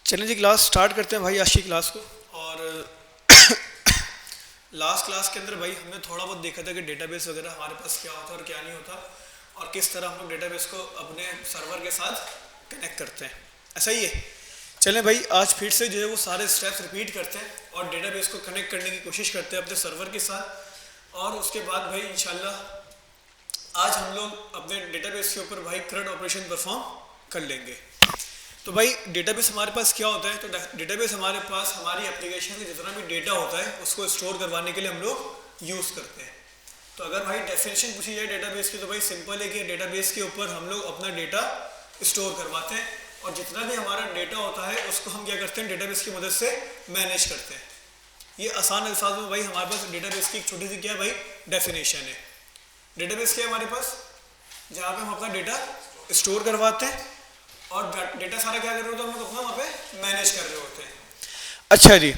चलें जी, class start करते हैं भाई आज की क्लास को। और लास्ट क्लास के अंदर भाई हमने थोड़ा बहुत देखा था कि डेटाबेस वगैरह हमारे पास क्या होता है और क्या नहीं होता, और किस तरह हम लोग डेटाबेस को अपने सर्वर के साथ कनेक्ट करते हैं। ऐसा ही है। चलें भाई, आज फिर से जो है वो सारे स्टेप्स रिपीट करते हैं और डेटाबेस को कनेक्ट करने की कोशिश करते हैं अपने सर्वर के साथ। और उसके बाद भाई इंशाल्लाह आज हम लोग अपने डेटाबेस के ऊपर भाई CRUD ऑपरेशन परफॉर्म कर लेंगे। तो भाई डेटाबेस हमारे पास क्या होता है? तो डेटाबेस हमारे पास हमारी एप्लीकेशन में जितना भी डेटा होता है उसको स्टोर करवाने के लिए हम लोग यूज़ करते हैं। तो अगर भाई डेफिनेशन पूछी जाए डेटाबेस की, तो भाई सिंपल है कि डेटाबेस के ऊपर हम लोग अपना डेटा स्टोर करवाते हैं और जितना भी हमारा डेटा होता है उसको हम क्या करते हैं, डेटाबेस की मदद से मैनेज करते हैं। ये आसान अल्फाज में भाई हमारे पास डेटाबेस की एक छोटी सी क्या है भाई डेफिनेशन है। डेटाबेस क्या है हमारे पास? जहाँ पे हम अपना डेटा स्टोर करवाते हैं और डेटा सारा क्या कर रहे होते हैं, हम लोग अपना वहाँ पे मैनेज कर रहे होते हैं। अच्छा जी,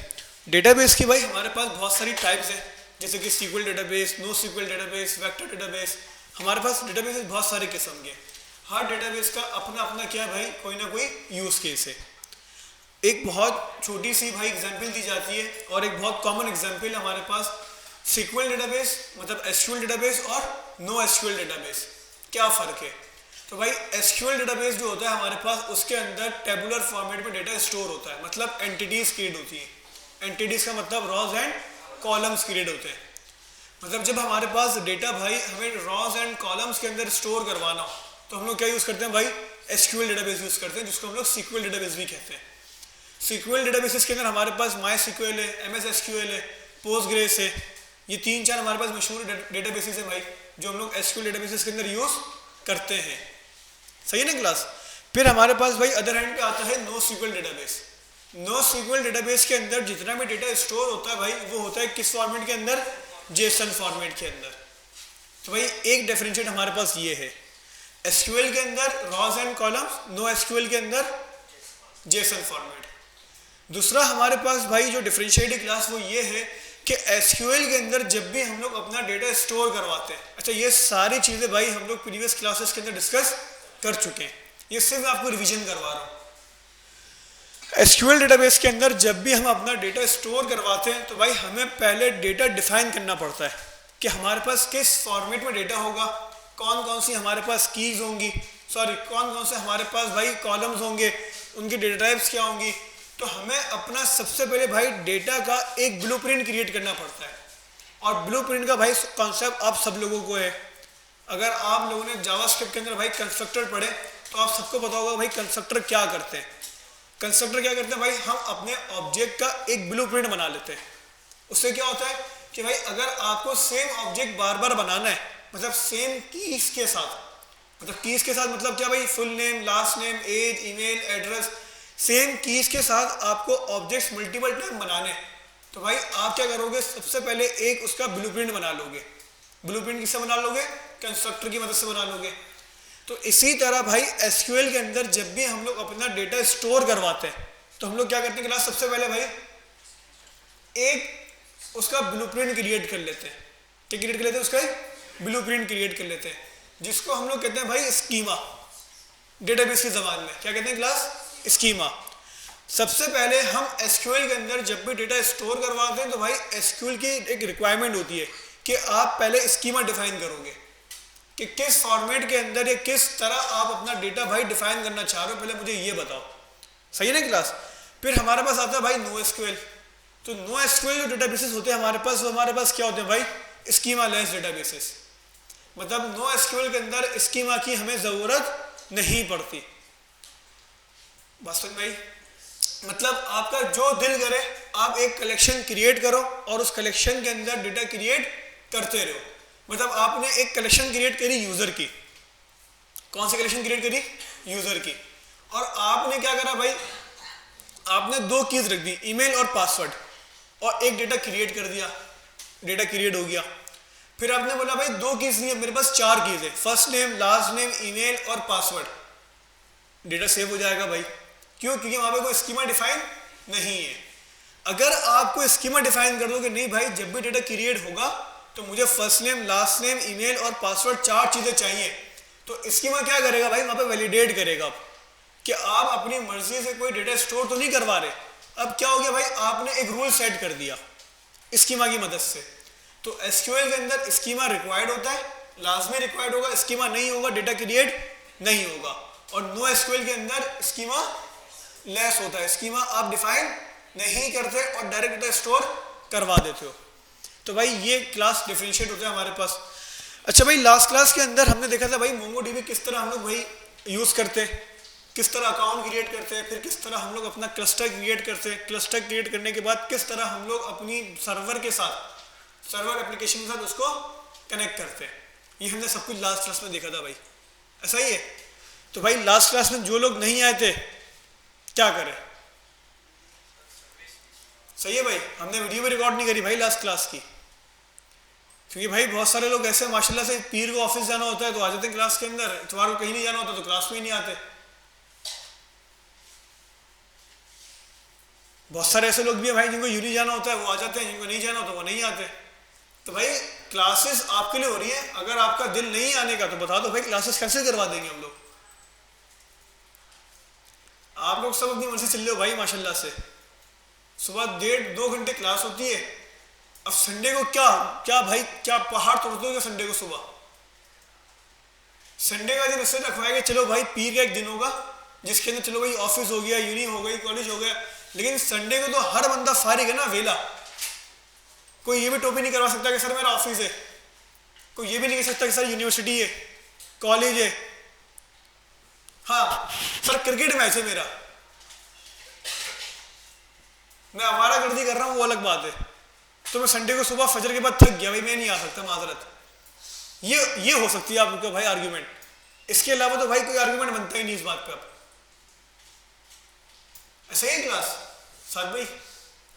डेटाबेस की भाई हमारे पास बहुत सारी टाइप्स हैं, जैसे कि SQL database, no SQL database, vector database. हमारे पास डेटाबेस बहुत सारे किस्म के। हर डेटाबेस का अपना अपना क्या है भाई, कोई ना कोई यूज़ केस है। एक बहुत छोटी सी भाई एग्जाम्पल दी जाती है और एक बहुत कॉमन एग्जाम्पल हमारे पास SQL डेटाबेस मतलब SQL डेटाबेस और नो SQL डेटाबेस। क्या फ़र्क है? तो भाई SQL डेटाबेस जो होता है हमारे पास, उसके अंदर टेबुलर फॉर्मेट में डेटा स्टोर होता है, मतलब एंटिटीज क्रिएट होती है। एंटिटीज का मतलब रॉज एंड कॉलम्स क्रिएट होते हैं। मतलब जब हमारे पास डेटा भाई हमें रॉज एंड कॉलम्स के अंदर स्टोर करवाना हो तो हम लोग क्या यूज़ करते हैं भाई, SQL डेटाबेस यूज़ करते हैं, जिसको हम लोग SQL डेटाबेस भी कहते हैं। SQL डेटाबेस के अंदर हमारे पास MySQL है, MS SQL है, पोस्टग्रेस है। ये 3-4 हमारे पास मशहूर डेटाबेसेस हैं भाई, जो हम लोग SQL डेटाबेसेस के अंदर यूज़ करते हैं। सही है ना क्लास? फिर हमारे पास भाई अदर हैंड पे आता है no SQL database. No SQL database के अंदर जितना भी डेटा स्टोर होता है भाई, वो होता है किस फॉर्मेट के अंदर? JSON फॉर्मेट के अंदर। तो भाई एक डिफरेंशिएट हमारे पास ये है, SQL के अंदर rows and columns, no SQL के अंदर JSON फॉर्मेट। दूसरा हमारे पास भाई जो डिफरेंशिएट है क्लास, वो ये है कि SQL के अंदर जब भी हम लोग अपना डेटा स्टोर करवाते हैं, अच्छा ये सारी चीज़ें भाई हम लोग प्रीवियस क्लासेस के अंदर डिस्कस कर चुके हैं, ये सिर्फ आपको रिवीजन करवा रहा हूँ। SQL डेटाबेस के अंदर जब भी हम अपना डेटा स्टोर करवाते हैं तो भाई हमें पहले डेटा डिफाइन करना पड़ता है कि हमारे पास किस फॉर्मेट में डेटा होगा, कौन कौन सी हमारे पास कीज होंगी, कौन कौन से हमारे पास भाई कॉलम्स होंगे, उनकी डेटा टाइप्स क्या होंगी। तो हमें अपना सबसे पहले भाई डेटा का एक ब्लूप्रिंट क्रिएट करना पड़ता है। और ब्लूप्रिंट का भाई कॉन्सेप्ट आप सब लोगों को है। अगर आप लोगों ने जावास्क्रिप्ट के अंदर भाई कंस्ट्रक्टर पढ़े तो आप सबको पता होगा भाई कंस्ट्रक्टर क्या करते हैं। कंस्ट्रक्टर क्या करते हैं भाई, हम अपने ऑब्जेक्ट का एक ब्लूप्रिंट बना लेते हैं। उससे क्या होता है कि भाई अगर आपको सेम ऑब्जेक्ट बार बार बनाना है, मतलब सेम कीज के साथ, मतलब कीज के साथ मतलब क्या भाई, full name, last name, age, email address, same keys के साथ आपको ऑब्जेक्ट्स मल्टीपल टाइम बनाने, तो भाई आप क्या करोगे, सबसे पहले एक उसका ब्लूप्रिंट बना लोगे। ब्लूप्रिंट किससे बना लोगे? कंस्ट्रक्टर की मदद से बना लोगे। तो इसी तरह भाई SQL के अंदर जब भी हम लोग अपना डेटा स्टोर करवाते हैं तो हम लोग क्या करते हैं क्लास, सबसे पहले भाई एक उसका ब्लूप्रिंट क्रिएट कर लेते हैं। क्या क्रिएट कर लेते हैं? उसका एक ब्लूप्रिंट क्रिएट कर लेते हैं, जिसको हम लोग कहते हैं भाई स्कीमा। डेटाबेस की जबान में क्या कहते हैं क्लास? स्कीमा। सबसे पहले हम SQL के अंदर जब भी डेटा स्टोर करवाते हैं तो भाई SQL की एक रिक्वायरमेंट होती है कि आप पहले स्कीमा डिफाइन करोगे कि किस फॉर्मेट के अंदर या किस तरह आप अपना डेटा भाई डिफाइन करना चाह रहे हो, पहले मुझे ये बताओ। सही है ना क्लास? फिर हमारे पास आता है भाई नो SQL। तो नो SQL जो डेटाबेसेस होते हैं हमारे पास, वो हमारे पास क्या होते हैं भाई, स्कीमा लेस डेटाबेसेस। मतलब नो SQL के अंदर स्कीमा की हमें ज़रूरत नहीं पड़ती। बस भाई मतलब आपका जो दिल करे आप एक कलेक्शन क्रिएट करो और उस कलेक्शन के अंदर डेटा क्रिएट करते रहो। मतलब आपने एक कलेक्शन क्रिएट करी यूज़र की। कौन सी कलेक्शन क्रिएट करी? यूज़र की। और आपने क्या करा भाई, आपने 2 कीज रख दी, ईमेल और पासवर्ड, और एक डेटा क्रिएट कर दिया, डेटा क्रिएट हो गया। फिर आपने बोला भाई 2 कीज नहीं है, मेरे पास 4 कीज है, first name, last name, email और पासवर्ड। डेटा सेव हो जाएगा भाई। क्यों? क्योंकि वहाँ पे कोई स्कीमा डिफाइन नहीं है। अगर आप कोई स्कीमा डिफाइन कर दो कि नहीं भाई जब भी डेटा क्रिएट होगा तो मुझे first name, last name, email और पासवर्ड 4 चीज़ें चाहिए, तो स्कीमा क्या करेगा भाई, वहाँ पे वैलिडेट करेगा कि आप अपनी मर्जी से कोई डेटा स्टोर तो नहीं करवा रहे। अब क्या हो गया भाई, आपने एक रूल सेट कर दिया स्कीमा की मदद से। तो एसक्यूएल के अंदर स्कीमा रिक्वायर्ड होता है, लाजमी रिक्वायर्ड होगा, स्कीमा नहीं होगा डेटा क्रिएट नहीं होगा। और नो एसक्यूएल के अंदर स्कीमा लेस होता है, स्कीमा आप डिफाइन नहीं करते और डायरेक्ट डेटा स्टोर करवा देते हो। तो भाई ये क्लास डिफरेंशिएट होता है हमारे पास। अच्छा भाई, लास्ट क्लास के अंदर हमने देखा था भाई मोंगोडीबी किस तरह हम लोग भाई यूज करते हैं, किस तरह अकाउंट क्रिएट करते हैं, फिर किस तरह हम लोग अपना क्लस्टर क्रिएट करते हैं, क्लस्टर क्रिएट करने के बाद किस तरह हम लोग अपनी सर्वर के साथ, सर्वर एप्लीकेशन के साथ उसको कनेक्ट करते हैं। ये हमने सब कुछ लास्ट क्लास में देखा था भाई, ऐसा ही है। तो भाई लास्ट क्लास में जो लोग नहीं आए थे क्या करें? सही है भाई, हमने वीडियो भी रिकॉर्ड नहीं करी भाई लास्ट क्लास की, क्योंकि भाई बहुत सारे लोग ऐसे माशाल्लाह से पीर को ऑफिस जाना होता है तो आ जाते हैं क्लास के अंदर, इतवार को कहीं नहीं जाना होता तो क्लास में ही नहीं आते। बहुत सारे ऐसे लोग भी हैं भाई जिनको यूनी जाना होता है वो आ जाते हैं, जिनको नहीं जाना होता वो नहीं आते। तो भाई क्लासेस आपके लिए हो रही है, अगर आपका दिल नहीं आने का तो बता दो भाई, क्लासेस कैंसिल करवा देंगे हम लोग। आप लोग सब अपनी मर्जी चल रहे हो भाई माशाल्लाह से, सुबह 1.5-2 घंटे क्लास होती है। अब संडे को क्या क्या भाई क्या पहाड़ तोड़ते हो संडे को सुबह? संडे का दिन इससे रखवाएंगे चलो भाई पीर का एक दिन होगा जिसके अंदर चलो भाई ऑफिस हो गया, यूनी हो गई, कॉलेज हो गया, लेकिन संडे को तो हर बंदा फारिग है ना, वेला। कोई ये भी टोपी नहीं करवा सकता कि सर मेरा ऑफिस है, कोई ये भी नहीं कह सकता कि सर यूनिवर्सिटी है, कॉलेज है। हाँ सर क्रिकेट मैच है मेरा, मैं आवारा गर्दी कर रहा हूँ वो अलग बात है, तो मैं संडे को सुबह फजर के बाद थक गया भाई मैं नहीं आ सकता, माजरत। ये हो सकती है आपको भाई आर्ग्यूमेंट, इसके अलावा तो भाई कोई आर्ग्यूमेंट बनता ही नहीं इस बात पर। ऐसे ही क्लास सर भाई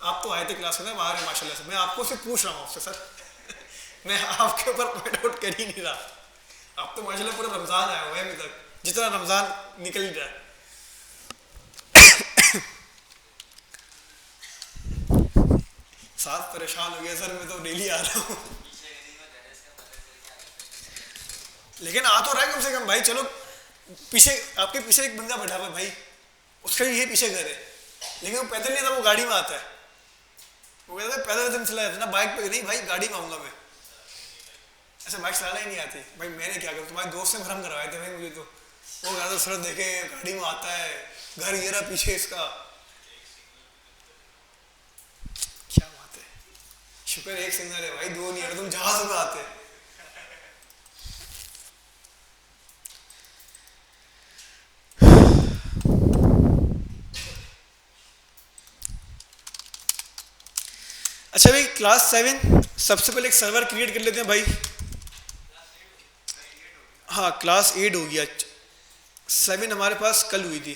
आप तो आए थे क्लास में, बाहर है माशाल्लाह से, मैं आपको सिर्फ पूछ रहा हूँ आपसे सर मैं आपके ऊपर पॉइंट आउट कर ही नहीं रहा। आप तो माशाल्लाह पूरा रमजान आया हुआ है अभी तक, जितना रमजान निकल ही रहा है। साथ परेशान हो गया सर, मैं तो डेली आ रहा हूँ लेकिन आ तो रहा है कम से कम भाई। चलो पीछे आपके पीछे एक बंदा बैठा हुआ है भाई, उसका ये पीछे घर है, लेकिन वो पैदल नहीं आता, वो गाड़ी में आता है। वो कहता है पैदल तुम चला जाता ना, बाइक पे नहीं भाई गाड़ी में आऊंगा मैं। ऐसे बाइक चलाना ही नहीं आती भाई, मैंने क्या करूँ, तुम्हारे दोस्त ने भ्रम करवाए थे भाई मुझे, तो वो कहता सर देखे गाड़ी में आता है, घर ये रहा पीछे इसका। क्या बात है, शुक्र एक सिंगल है भाई, दो नहीं है, तुम जहाज में आते। अच्छा भाई क्लास 7 सबसे पहले एक सर्वर क्रिएट कर लेते हैं भाई। हाँ क्लास 8 हो गया, 7 हमारे पास कल हुई थी,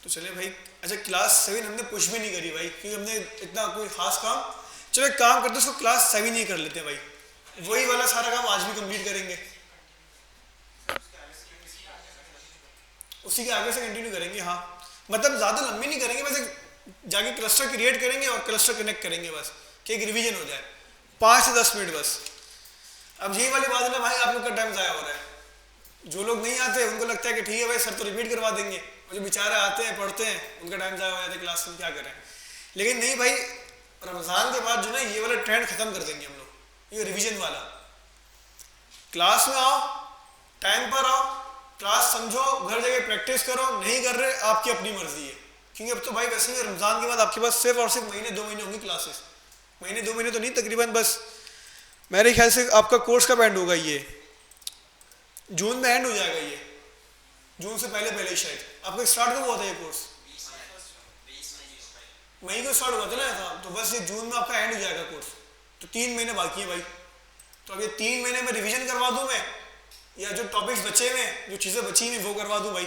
तो चले भाई। अच्छा क्लास 7 हमने कुछ भी नहीं करी भाई, क्योंकि हमने इतना कोई खास काम, चलो एक काम करते हैं उसको क्लास 7 ही कर लेते हैं भाई, वही वाला सारा काम आज भी कंप्लीट करेंगे, उसी के आगे से कंटिन्यू करेंगे। हाँ मतलब ज़्यादा लंबी नहीं करेंगे, बस जाके क्लस्टर क्रिएट करेंगे और क्लस्टर कनेक्ट करेंगे, बस कि एक रिवीजन हो जाए 5 से 10 मिनट बस। अब यही वाली बात है ना भाई, आप लोग का टाइम ज़ाया हो रहा है, जो लोग नहीं आते उनको लगता है कि ठीक है भाई सर तो रिपीट करवा देंगे, और जो बेचारे आते हैं पढ़ते हैं उनका टाइम ज़ाया हो जाता है क्लास में, क्या करें। लेकिन नहीं भाई, रमज़ान के बाद जो ना ये वाला ट्रेंड ख़त्म कर देंगे हम लोग, ये रिविजन वाला। क्लास में आओ, टाइम पर आओ, क्लास समझो, घर जाके प्रैक्टिस करो, नहीं कर रहे आपकी अपनी मर्जी है, क्योंकि अब तो भाई वैसे ही रमज़ान के बाद आपके पास सिर्फ और सिर्फ महीने 2 महीने होंगी क्लासेस, महीने 2 महीने तो नहीं तकरीबन, बस मेरे ख्याल से आपका कोर्स कब एंड होगा, ये जून में एंड हो जाएगा, ये जून से पहले पहले शायद। आपका स्टार्ट कब हुआ था ये कोर्स? मई को स्टार्ट हुआ था ना, तो बस ये जून में आपका एंड हो जाएगा कोर्स, तो 3 महीने बाकी है भाई। तो अब ये 3 महीने में रिविजन करवा दूँ मैं, या जो टॉपिक्स बचे हुए हैं, जो चीज़ें बची हुई वो करवा दूँ भाई।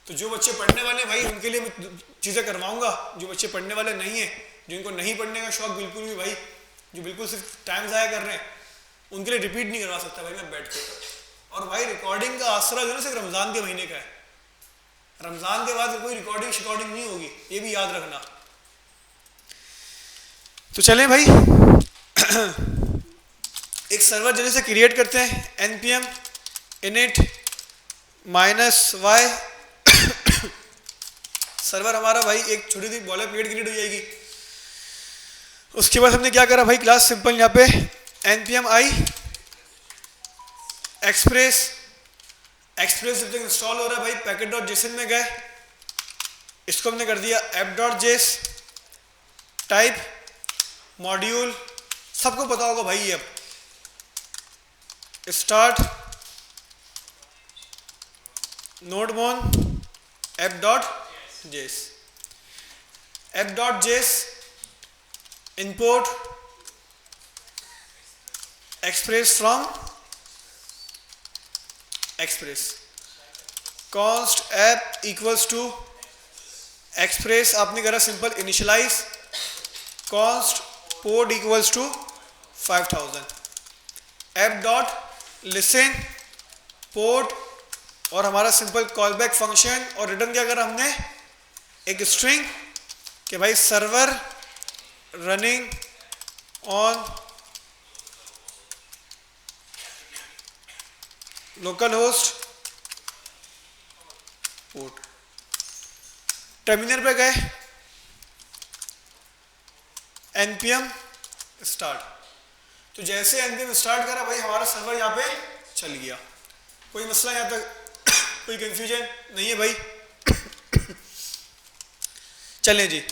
तो जो बच्चे पढ़ने वाले भाई उनके लिए मैं चीज़ें करवाऊँगा, जो बच्चे पढ़ने वाले नहीं है, जिनको नहीं पढ़ने का शौक बिल्कुल भी भाई, जो बिल्कुल सिर्फ टाइम ज़ाया कर रहे हैं, उनके लिए रिपीट नहीं करवा सकता भाई मैं बैठ के। और भाई रिकॉर्डिंग का आसरा जो है ना सिर्फ रमज़ान के महीने का है, रमज़ान के बाद कोई रिकॉर्डिंग नहीं होगी, ये भी याद रखना। तो चलें भाई एक सर्वर जल्दी से क्रिएट करते हैं, npm init -y सर्वर हमारा भाई एक छोटी सी बॉयलर प्लेट क्रिएट हो जाएगी। उसके बाद हमने क्या करा भाई, क्लास सिंपल यहाँ पे npm i एक्सप्रेस जब तक इंस्टॉल हो रहा है भाई packet.json में गए, इसको हमने कर दिया app.js टाइप मॉड्यूल, सबको पता होगा भाई ये। अब start nodemon app.js import express from express const app equals to express आपने करा simple initialise, const port equals to 5000 app.listen port और हमारा सिंपल कॉलबैक फंक्शन, और रिटर्न क्या करा हमने, एक स्ट्रिंग कि भाई server running on local host port. Terminal पे गए npm स्टार्ट, तो जैसे npm स्टार्ट करा भाई हमारा सर्वर यहाँ पे चल गया। कोई मसला यहाँ तक, कोई कंफ्यूजन नहीं है भाई? चलें जी,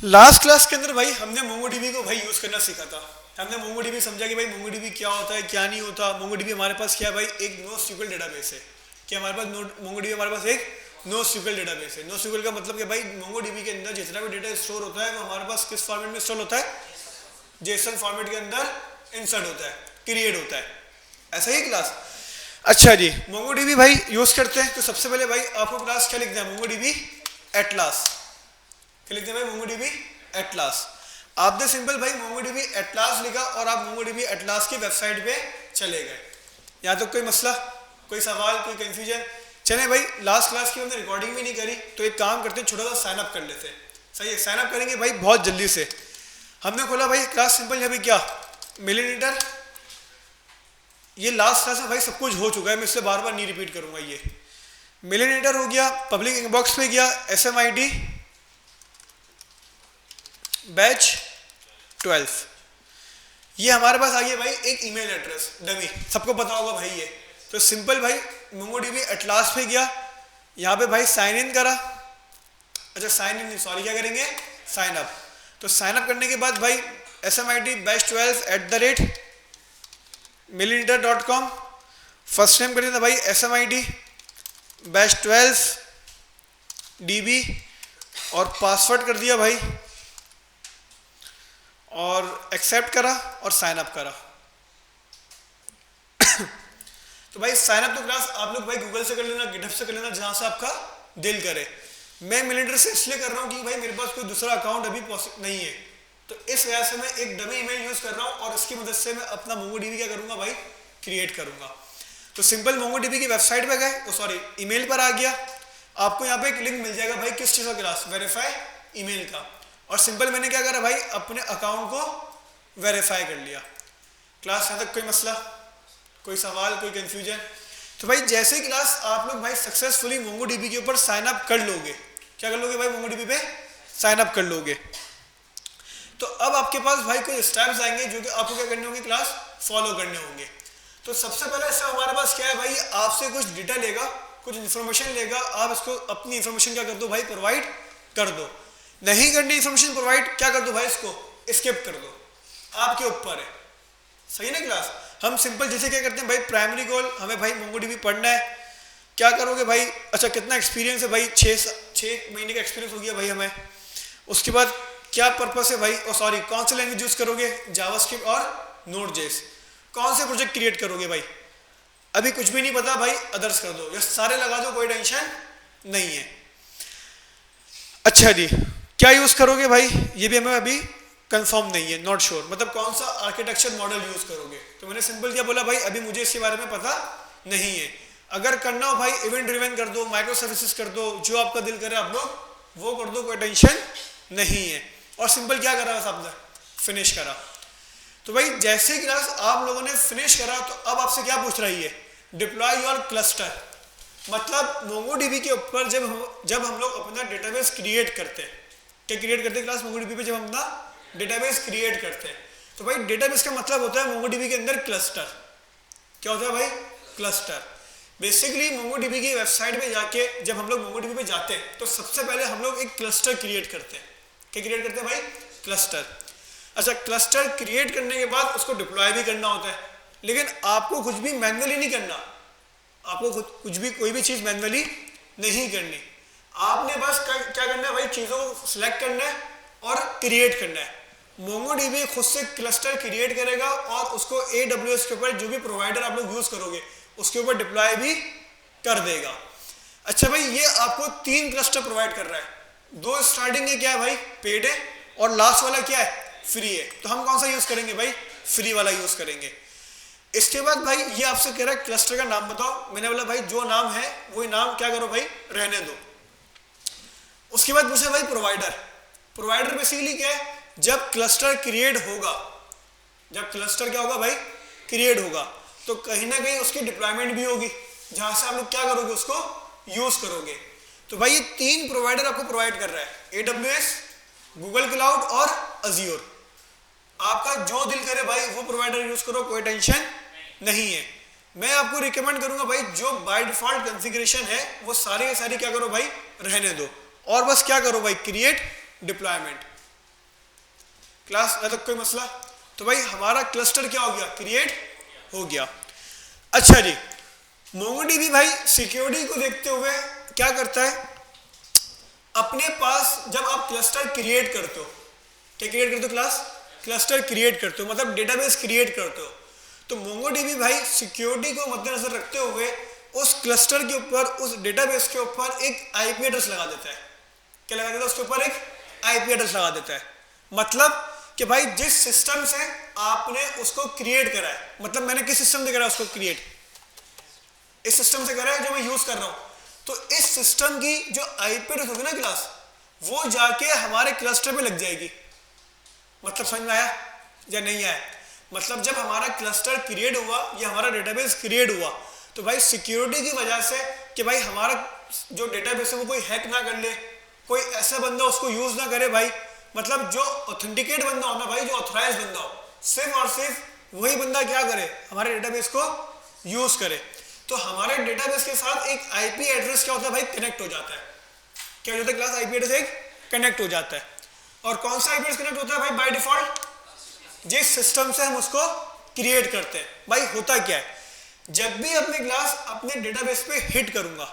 लास्ट क्लास के अंदर भाई हमने मोंगोडीबी को भाई यूज करना सीखा था। हमने मोंगोडीबी समझा कि भाई मोंगोडीबी क्या होता है क्या नहीं होता। मोंगोडीबी हमारे पास क्या है भाई, एक NoSQL डेटाबेस है। कि हमारे पास मोंगोडीबी हमारे पास एक NoSQL डेटाबेस है। NoSQL का मतलब कि भाई मोंगोडीबी के अंदर जितना भी डेटा स्टोर होता है वो हमारे पास किस फॉर्मेट में स्टोर होता है, जेसन फॉर्मेट के अंदर इंसर्ट होता है, क्रिएट होता है। ऐसा ही क्लास। अच्छा जी, मोंगोडीबी भाई यूज करते हैं, तो सबसे पहले भाई आपको क्लास क्या लिखना है, मोंगोडीबी एटलास। क्या लिखते हैं भाई, मोंगोडीबी एटलास। आपने सिंपल भाई मोंगोडीबी एटलास लिखा और आप मोंगोडीबी एटलास की वेबसाइट पे चले गए। यहाँ तो कोई मसला, कोई सवाल, कोई कंफ्यूजन? चले भाई, लास्ट क्लास की हमने रिकॉर्डिंग भी नहीं करी, तो एक काम करते हैं, छोटा सा साइन अप कर लेते हैं। सही है, साइन अप करेंगे भाई बहुत जल्दी से। हमने खोला भाई क्लास सिंपल, यहाँ पे क्या मिलीमीटर, ये लास्ट क्लास में भाई सब कुछ हो चुका है, मैं इससे बार बार नहीं रिपीट करूंगा। ये मिलीमीटर हो गया, पब्लिक इनबॉक्स पे गया, SMID बैच 12, ये हमारे पास आ गया भाई एक ईमेल एड्रेस डमी, सबको पता होगा भाई ये। तो सिंपल भाई मोंगोडीबी एटलास पे गया, यहाँ पे भाई साइन इन करा। अच्छा साइन इन सॉरी, क्या करेंगे, साइन अप। तो साइन अप करने के बाद भाई SMID batch 12 @millimeter.com, first name कर दिया था भाई SMID बैच 12 DB और पासवर्ड कर दिया भाई, और एक्सेप्ट करा और साइन अप करा। तो भाई साइन अप तो क्लास आप लोग भाई गूगल से कर लेना, गिटहब से कर लेना, जहां से आपका दिल करे। मैं मिलीमीटर से इसलिए कर रहा हूँ कि भाई मेरे पास कोई दूसरा अकाउंट अभी नहीं है, तो इस वजह से मैं एक डमी ईमेल यूज कर रहा हूँ और इसकी मदद से मैं अपना मोंगोडीबी क्या करूंगा भाई, क्रिएट करूंगा। तो सिंपल मोंगोडीबी की वेबसाइट पे गए, तो सॉरी ईमेल पर आ गया, आपको यहाँ पे एक लिंक मिल जाएगा भाई किस चीज़ का, क्लास वेरीफाई ईमेल का। और सिंपल मैंने क्या करा भाई, अपने अकाउंट को वेरीफाई कर लिया। क्लास यहाँ तक कोई मसला, कोई सवाल, कोई कंफ्यूजन? तो भाई जैसे ही क्लास आप लोग भाई सक्सेसफुली मोंगोडीबी के ऊपर साइन अप कर लोगे, क्या कर लोगे भाई, मोंगोडीबी पे साइन अप कर लोगे, तो अब आपके पास भाई कुछ स्टेप्स आएंगे जो कि आपको क्या करने होंगे, क्लास फॉलो करने होंगे। तो सबसे पहले इससे हमारे पास क्या है भाई, आपसे कुछ डेटा लेगा, कुछ इन्फॉर्मेशन लेगा, आप इसको अपनी इन्फॉर्मेशन क्या कर दो भाई, प्रोवाइड कर दो। नहीं करनी इन्फॉर्मेशन प्रोवाइड, क्या कर दो भाई, इसको स्किप कर दो, आपके ऊपर है। सही ना क्लास? हम सिंपल जैसे क्या करते हैं भाई, प्राइमरी गोल हमें भाई मोंगोडीबी पढ़ना है, क्या करोगे भाई, अच्छा कितना एक्सपीरियंस है भाई, 6 महीने का एक्सपीरियंस हो गया भाई हमें। उसके बाद क्या पर्पस है भाई, और सॉरी कौन सा लैंग्वेज यूज करोगे, जावास्क्रिप्ट और नोड.जेएस। कौन से प्रोजेक्ट क्रिएट करोगे भाई, अभी कुछ भी नहीं पता भाई, अदर्स कर दो, ये सारे लगा दो, कोई टेंशन नहीं है। अच्छा जी, क्या यूज करोगे भाई, ये भी हमें अभी कंफर्म नहीं है, नॉट श्योर, मतलब कौन सा आर्किटेक्चर मॉडल यूज करोगे। तो मैंने सिंपल क्या बोला भाई, अभी मुझे इसके बारे में पता नहीं है। अगर करना हो भाई इवेंट ड्रिवन कर दो, माइक्रो सर्विसेज कर दो, जो आपका दिल करे आप लोग वो कर दो, कोई टेंशन नहीं है। और सिंपल क्या करा बस आपने, फिनिश करा। तो भाई जैसे ही क्लास आप लोगों ने फिनिश करा, तो अब आपसे क्या पूछ रही है, डिप्लॉय योर क्लस्टर। मतलब मोंगोडीबी के ऊपर जब हम लोग अपना डेटाबेस क्रिएट करते हैं, क्या क्रिएट करते हैं क्लास? मोंगोडीबी पे जब हम अपना डेटाबेस क्रिएट करते हैं, तो भाई डेटाबेस का मतलब होता है मोंगोडीबी के अंदर क्लस्टर। क्या होता है भाई? क्लस्टर। बेसिकली मोंगोडीबी की वेबसाइट पे जाके जब हम लोग मोंगोडीबी पे जाते हैं तो सबसे पहले हम लोग एक क्लस्टर क्रिएट करते हैं। क्या क्रिएट करते हैं भाई? क्लस्टर। अच्छा, क्लस्टर क्रिएट करने के बाद उसको डिप्लॉय भी करना होता है, लेकिन आपको कुछ भी मैन्युअली नहीं करना। आपको कुछ भी कोई भी चीज़ मैन्युअली नहीं करनी। आपने बस क्या करना है भाई? चीज़ों को सिलेक्ट करना है और क्रिएट करना है। मोंगोडीबी खुद से क्लस्टर क्रिएट करेगा और उसको AWS के ऊपर जो भी प्रोवाइडर आप लोग यूज़ करोगे उसके ऊपर डिप्लॉय भी कर देगा। अच्छा भाई, ये आपको 3 क्लस्टर प्रोवाइड कर रहा है। 2 स्टार्टिंग है क्या है भाई? पेड है, और लास्ट वाला क्या है? फ्री है। तो हम कौन सा यूज़ करेंगे भाई? फ्री वाला यूज़ करेंगे। इसके बाद भाई ये आपसे कह रहा है क्लस्टर का नाम बताओ। मैंने बोला भाई जो नाम है वही नाम क्या करो भाई? रहने दो। उसके बाद पूछा भाई प्रोवाइडर। प्रोवाइडर बेसिकली क्या है? जब क्लस्टर क्रिएट होगा, जब क्लस्टर क्या होगा भाई? क्रिएट होगा, तो कहीं ना कहीं उसकी डिप्लॉयमेंट भी होगी जहां से आप लोग क्या करोगे? उसको यूज करोगे। तो भाई ये 3 प्रोवाइडर आपको प्रोवाइड कर रहा है, AWS, गूगल क्लाउड और अज्योर। आपका जो दिल करे भाई वो प्रोवाइडर यूज करो, कोई टेंशन नहीं है। मैं आपको रिकमेंड करूंगा भाई जो बाय डिफॉल्ट कॉन्फ़िगरेशन है वो सारी की सारी क्या करो भाई? रहने दो, और बस क्या करो भाई? Create deployment. क्लास है तो कोई मसला? तो भाई हमारा क्लस्टर क्या हो गया? क्रिएट हो गया। अच्छा जी, मोंगोडीबी भाई सिक्योरिटी को देखते हुए क्या करता है? अपने पास जब आप क्लस्टर क्रिएट करते हो, क्या क्रिएट करते हो क्लास? क्लस्टर क्रिएट करते हो, मतलब डेटाबेस क्रिएट करते हो, तो मोंगोडीबी भाई सिक्योरिटी को मद्देनजर रखते हुए उस क्लस्टर के ऊपर, उस डेटाबेस के ऊपर एक आईपी एड्रेस लगा देता है। क्या लगा देता है? उसके ऊपर एक आईपी एड्रेस लगा देता है। मतलब कि भाई जिस सिस्टम से आपने उसको क्रिएट करा है, मतलब मैंने किस सिस्टम से करा है उसको क्रिएट? इस सिस्टम से करा है जो मैं यूज कर रहा हूं। तो इस सिस्टम की जो आईपी एड्रेस होगी ना क्लास, वो जाके हमारे क्लस्टर पे लग जाएगी। मतलब समझ में आया या नहीं आया? मतलब जब हमारा क्लस्टर क्रिएट हुआ या हमारा डेटाबेस क्रिएट हुआ, तो भाई सिक्योरिटी की वजह से कि भाई हमारा जो डेटाबेस है वो कोई हैक ना कर ले, कोई ऐसा बंदा उसको यूज ना करे भाई। मतलब जो ऑथेंटिकेट बंदा हो ना भाई, जो ऑथराइज बंदा हो, सिर्फ और सिर्फ वही बंदा क्या करे? हमारे डेटाबेस को यूज करे। तो हमारे डेटाबेस के साथ एक आईपी एड्रेस क्या होता है भाई? कनेक्ट हो जाता है। क्या हो जाता है क्लास? आईपी एड्रेस एक कनेक्ट हो जाता है। और कौन सा आईपी एड्रेस कनेक्ट होता है भाई बाय डिफॉल्ट? जिस सिस्टम से हम उसको क्रिएट करते हैं। भाई होता क्या है? जब भी अपने क्लास अपने डेटाबेस पे हिट करूंगा,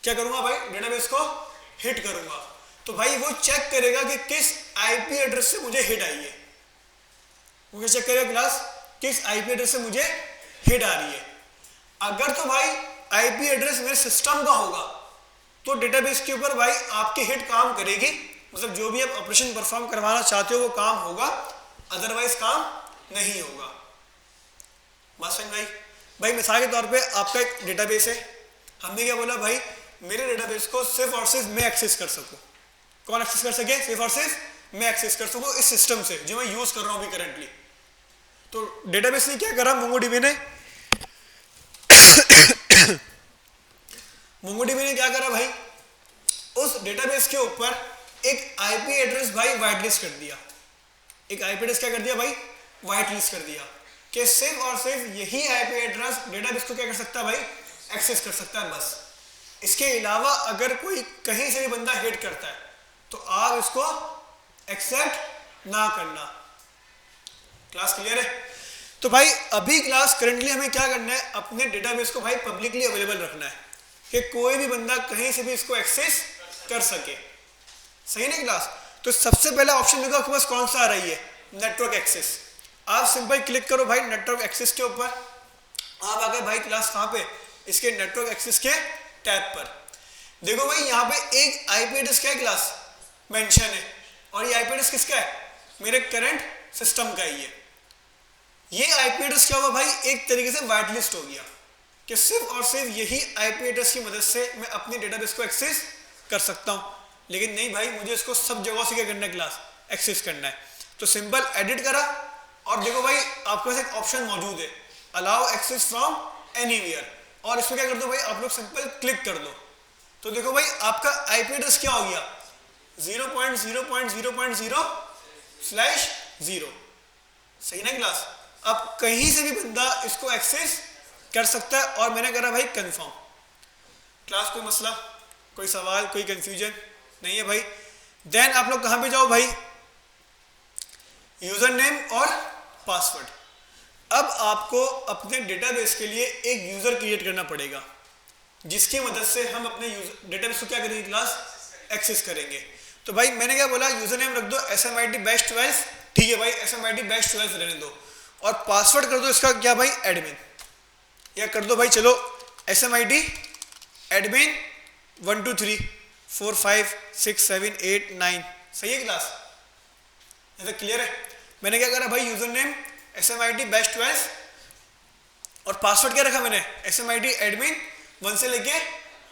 क्या करूंगा भाई? डेटाबेस को हिट करूंगा, तो भाई वो चेक करेगा कि किस आईपी एड्रेस से मुझे हिट आई है। वो चेक करेगा क्लास किस आईपी एड्रेस से मुझे हिट आ रही है। अगर तो भाई आईपी एड्रेस मेरे सिस्टम का होगा तो डेटाबेस के ऊपर भाई आपकी हिट काम करेगी, मतलब जो भी आप ऑपरेशन परफॉर्म करवाना चाहते हो वो काम होगा, अदरवाइज काम नहीं होगा। बात समझ भाई? भाई मिसाल के तौर पे आपका एक डेटाबेस है, हमने क्या बोला भाई? मेरे डेटाबेस को सिर्फ और सिर्फ मैं एक्सेस कर सकूं। कौन एक्सेस कर सके? सिर्फ और सिर्फ मैं एक्सेस कर सकूं इस सिस्टम से जो मैं यूज कर रहा हूं अभी करंटली। तो डेटाबेस ने क्या करा? मोंगोडीबी ने मोंगोडीबी ने क्या करा भाई? उस डेटाबेस के ऊपर एक आईपी एड्रेस भाई व्हाइट लिस्ट कर दिया। एक आईपी एड्रेस क्या कर दिया भाई? व्हाइट लिस्ट कर दिया कि सिर्फ और सिर्फ यही आईपी एड्रेस डेटाबेस को क्या कर सकता है भाई? एक्सेस कर सकता है बस। इसके अलावा अगर कोई कहीं से भी बंदा हिट करता है तो आप इसको एक्सेप्ट ना करना। क्लास क्लियर है? तो भाई अभी क्लास करंटली हमें क्या करना है? अपने डेटाबेस को भाई पब्लिकली अवेलेबल रखना है कि कोई भी बंदा कहीं से भी इसको एक्सेस कर सके। सही ना क्लास? तो सबसे पहला ऑप्शन देखो आपके पास कौन सा आ रही है? Network access. आप सिंपल क्लिक करो भाई नेटवर्क एक्सेस के ऊपर। आप आ गए भाई क्लास कहाँ पे? इसके नेटवर्क एक्सेस के टैब पर। देखो भाई यहाँ पे एक आईपी एड्रेस क्या है क्लास? मेंशन है, और ये आईपी एड्रेस किसका है? मेरे करंट सिस्टम का ही है। ये आईपी एड्रेस क्या हुआ भाई? एक तरीके से व्हाइट लिस्ट हो गया कि सिर्फ और सिर्फ यही आईपी एड्रेस की मदद से मैं अपनी डेटाबेस को एक्सेस कर सकता हूँ। लेकिन नहीं भाई, मुझे इसको सब जगह से क्या करना है? क्लास एक्सेस करना है। तो सिंपल एडिट करा, और देखो भाई आपके पास एक ऑप्शन मौजूद है, अलाउ एक्सेस फ्रॉम एनीवेयर। और इसमें क्या कर दो भाई, आप लोग सिंपल क्लिक कर दो। तो देखो भाई आपका आईपी एड्रेस क्या हो गया, 0.0.0.0/0। सही ना क्लास। अब कहीं से भी बंदा इसको एक्सेस कर सकता है और मैंने करा भाई कंफर्म। क्लास कोई मसला, कोई सवाल, कोई कंफ्यूजन नहीं है भाई। देन आप लोग कहां पे जाओ भाई, यूजर नेम और पासवर्ड। अब आपको अपने डेटाबेस के लिए एक यूजर क्रिएट करना पड़ेगा जिसकी मदद से हम अपने डेटाबेस को क्या करेंगे क्लास, एक्सेस करेंगे। तो भाई मैंने क्या बोला, यूजर नेम रख दो SMID बैच 12, ठीक है भाई SMID बैच 12 रहने दो, और पासवर्ड कर दो इसका क्या भाई, एडमिन, या कर दो भाई चलो SMID एडमिन 1 2 3 4 5 6 7 8 9। सही है क्लास, ये तो क्लियर है। मैंने क्या करा भाई, यूजर नेम SMID बैच 12 और पासवर्ड क्या रखा मैंने, SMID एडमिन 1 से लेके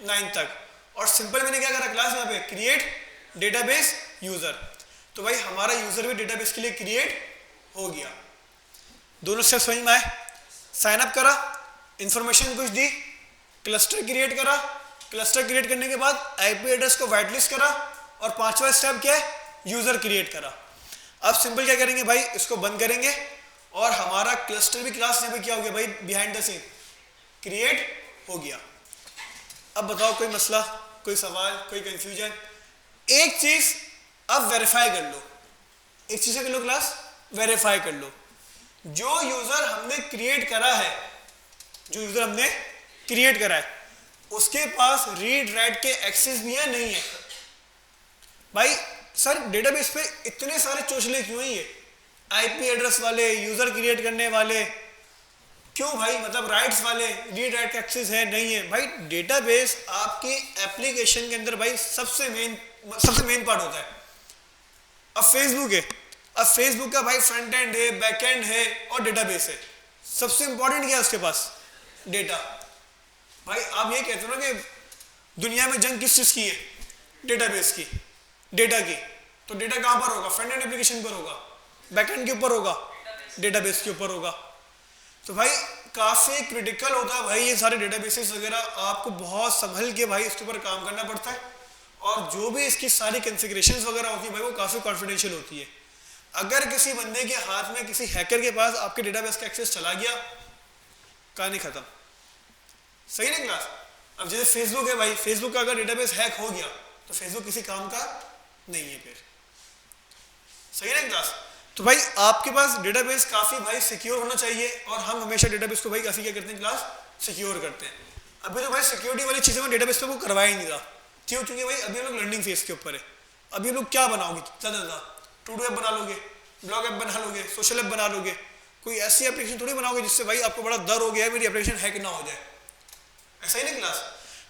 9 तक, और सिंपल मैंने क्या करा क्लास, यहाँ पे क्रिएट डेटाबेस यूजर। तो भाई हमारा यूजर भी डेटाबेस के लिए क्रिएट हो गया। दोनों स्टेप समझ में आए। साइन अप करा, इंफॉर्मेशन कुछ दी, क्लस्टर क्रिएट करा, क्लस्टर क्रिएट करने के बाद आईपी एड्रेस को व्हाइट लिस्ट करा, और पांचवा स्टेप क्या है, यूजर क्रिएट करा। अब सिंपल क्या करेंगे भाई, इसको बंद करेंगे और हमारा क्लस्टर भी क्लास यहाँ पे क्या हो गया भाई, बिहाइंड द सीन क्रिएट हो गया। अब बताओ कोई मसला, कोई सवाल, कोई कंफ्यूजन। एक चीज अब वेरीफाई कर लो, एक चीज कर लो क्लास, वेरीफाई कर लो, जो यूजर हमने क्रिएट करा है, जो यूजर हमने क्रिएट करा है उसके पास रीड राइट के एक्सेस भी है, नहीं है। भाई सर डेटाबेस पे इतने सारे चोचले क्यों हैं, ये आईपी एड्रेस वाले, यूजर क्रिएट करने वाले, क्यों भाई, मतलब राइट्स वाले, रीड राइट का एक्सेस है, नहीं है। भाई डेटाबेस आपकी एप्लीकेशन के अंदर भाई सबसे मेन पार्ट होता है। अब फेसबुक है, अब फेसबुक का भाई फ्रंट एंड है, बैक एंड है और डेटाबेस है। सबसे इंपॉर्टेंट क्या है उसके पास, डेटा। भाई आप ये कहते हो ना कि दुनिया में जंग किस चीज की है, डेटाबेस की, डेटा की। तो डेटा कहां पर होगा, फ्रंट एंड एप्लीकेशन पर होगा, बैक एंड के ऊपर होगा, डेटाबेस के ऊपर होगा। तो भाई काफी क्रिटिकल होता है भाई ये सारे डेटाबेसेस वगैरह, आपको बहुत संभल के भाई इसके ऊपर काम करना पड़ता है, और जो भी इसकी सारी कॉन्फ़िगरेशंस वगैरह होती है भाई वो काफी कॉन्फिडेंशियल होती है। अगर किसी बंदे के हाथ में, किसी हैकर के पास आपके डेटाबेस का एक्सेस चला गया, कहानी खत्म। सही ना क्लास। अब जैसे फेसबुक है भाई, फेसबुक का अगर डेटाबेस हैक हो गया तो फेसबुक किसी काम का नहीं है फिर। सही ना क्लास। तो भाई आपके पास डेटाबेस काफी भाई सिक्योर होना चाहिए, और हम हमेशा डेटाबेस को भाई काफी क्या करते हैं क्लास, सिक्योर करते हैं। अभी तो भाई सिक्योरिटी वाली चीजें में डेटाबेस पे वो करवा ही नहीं रहा, क्यों, क्योंकि भाई अभी हम लोग लर्निंग फेज के ऊपर है। अभी हम लोग क्या बनाओगे, ज़्यादा टू डू ऐप बना लोगे, ब्लॉग ऐप बना लोगे, सोशल ऐप बना लोगे, कोई ऐसी एप्लीकेशन थोड़ी बनाओगे जिससे भाई आपको बड़ा डर हो गया है मेरी एप्लीकेशन हैक ना हो जाए। ऐसा ही नहीं क्लास।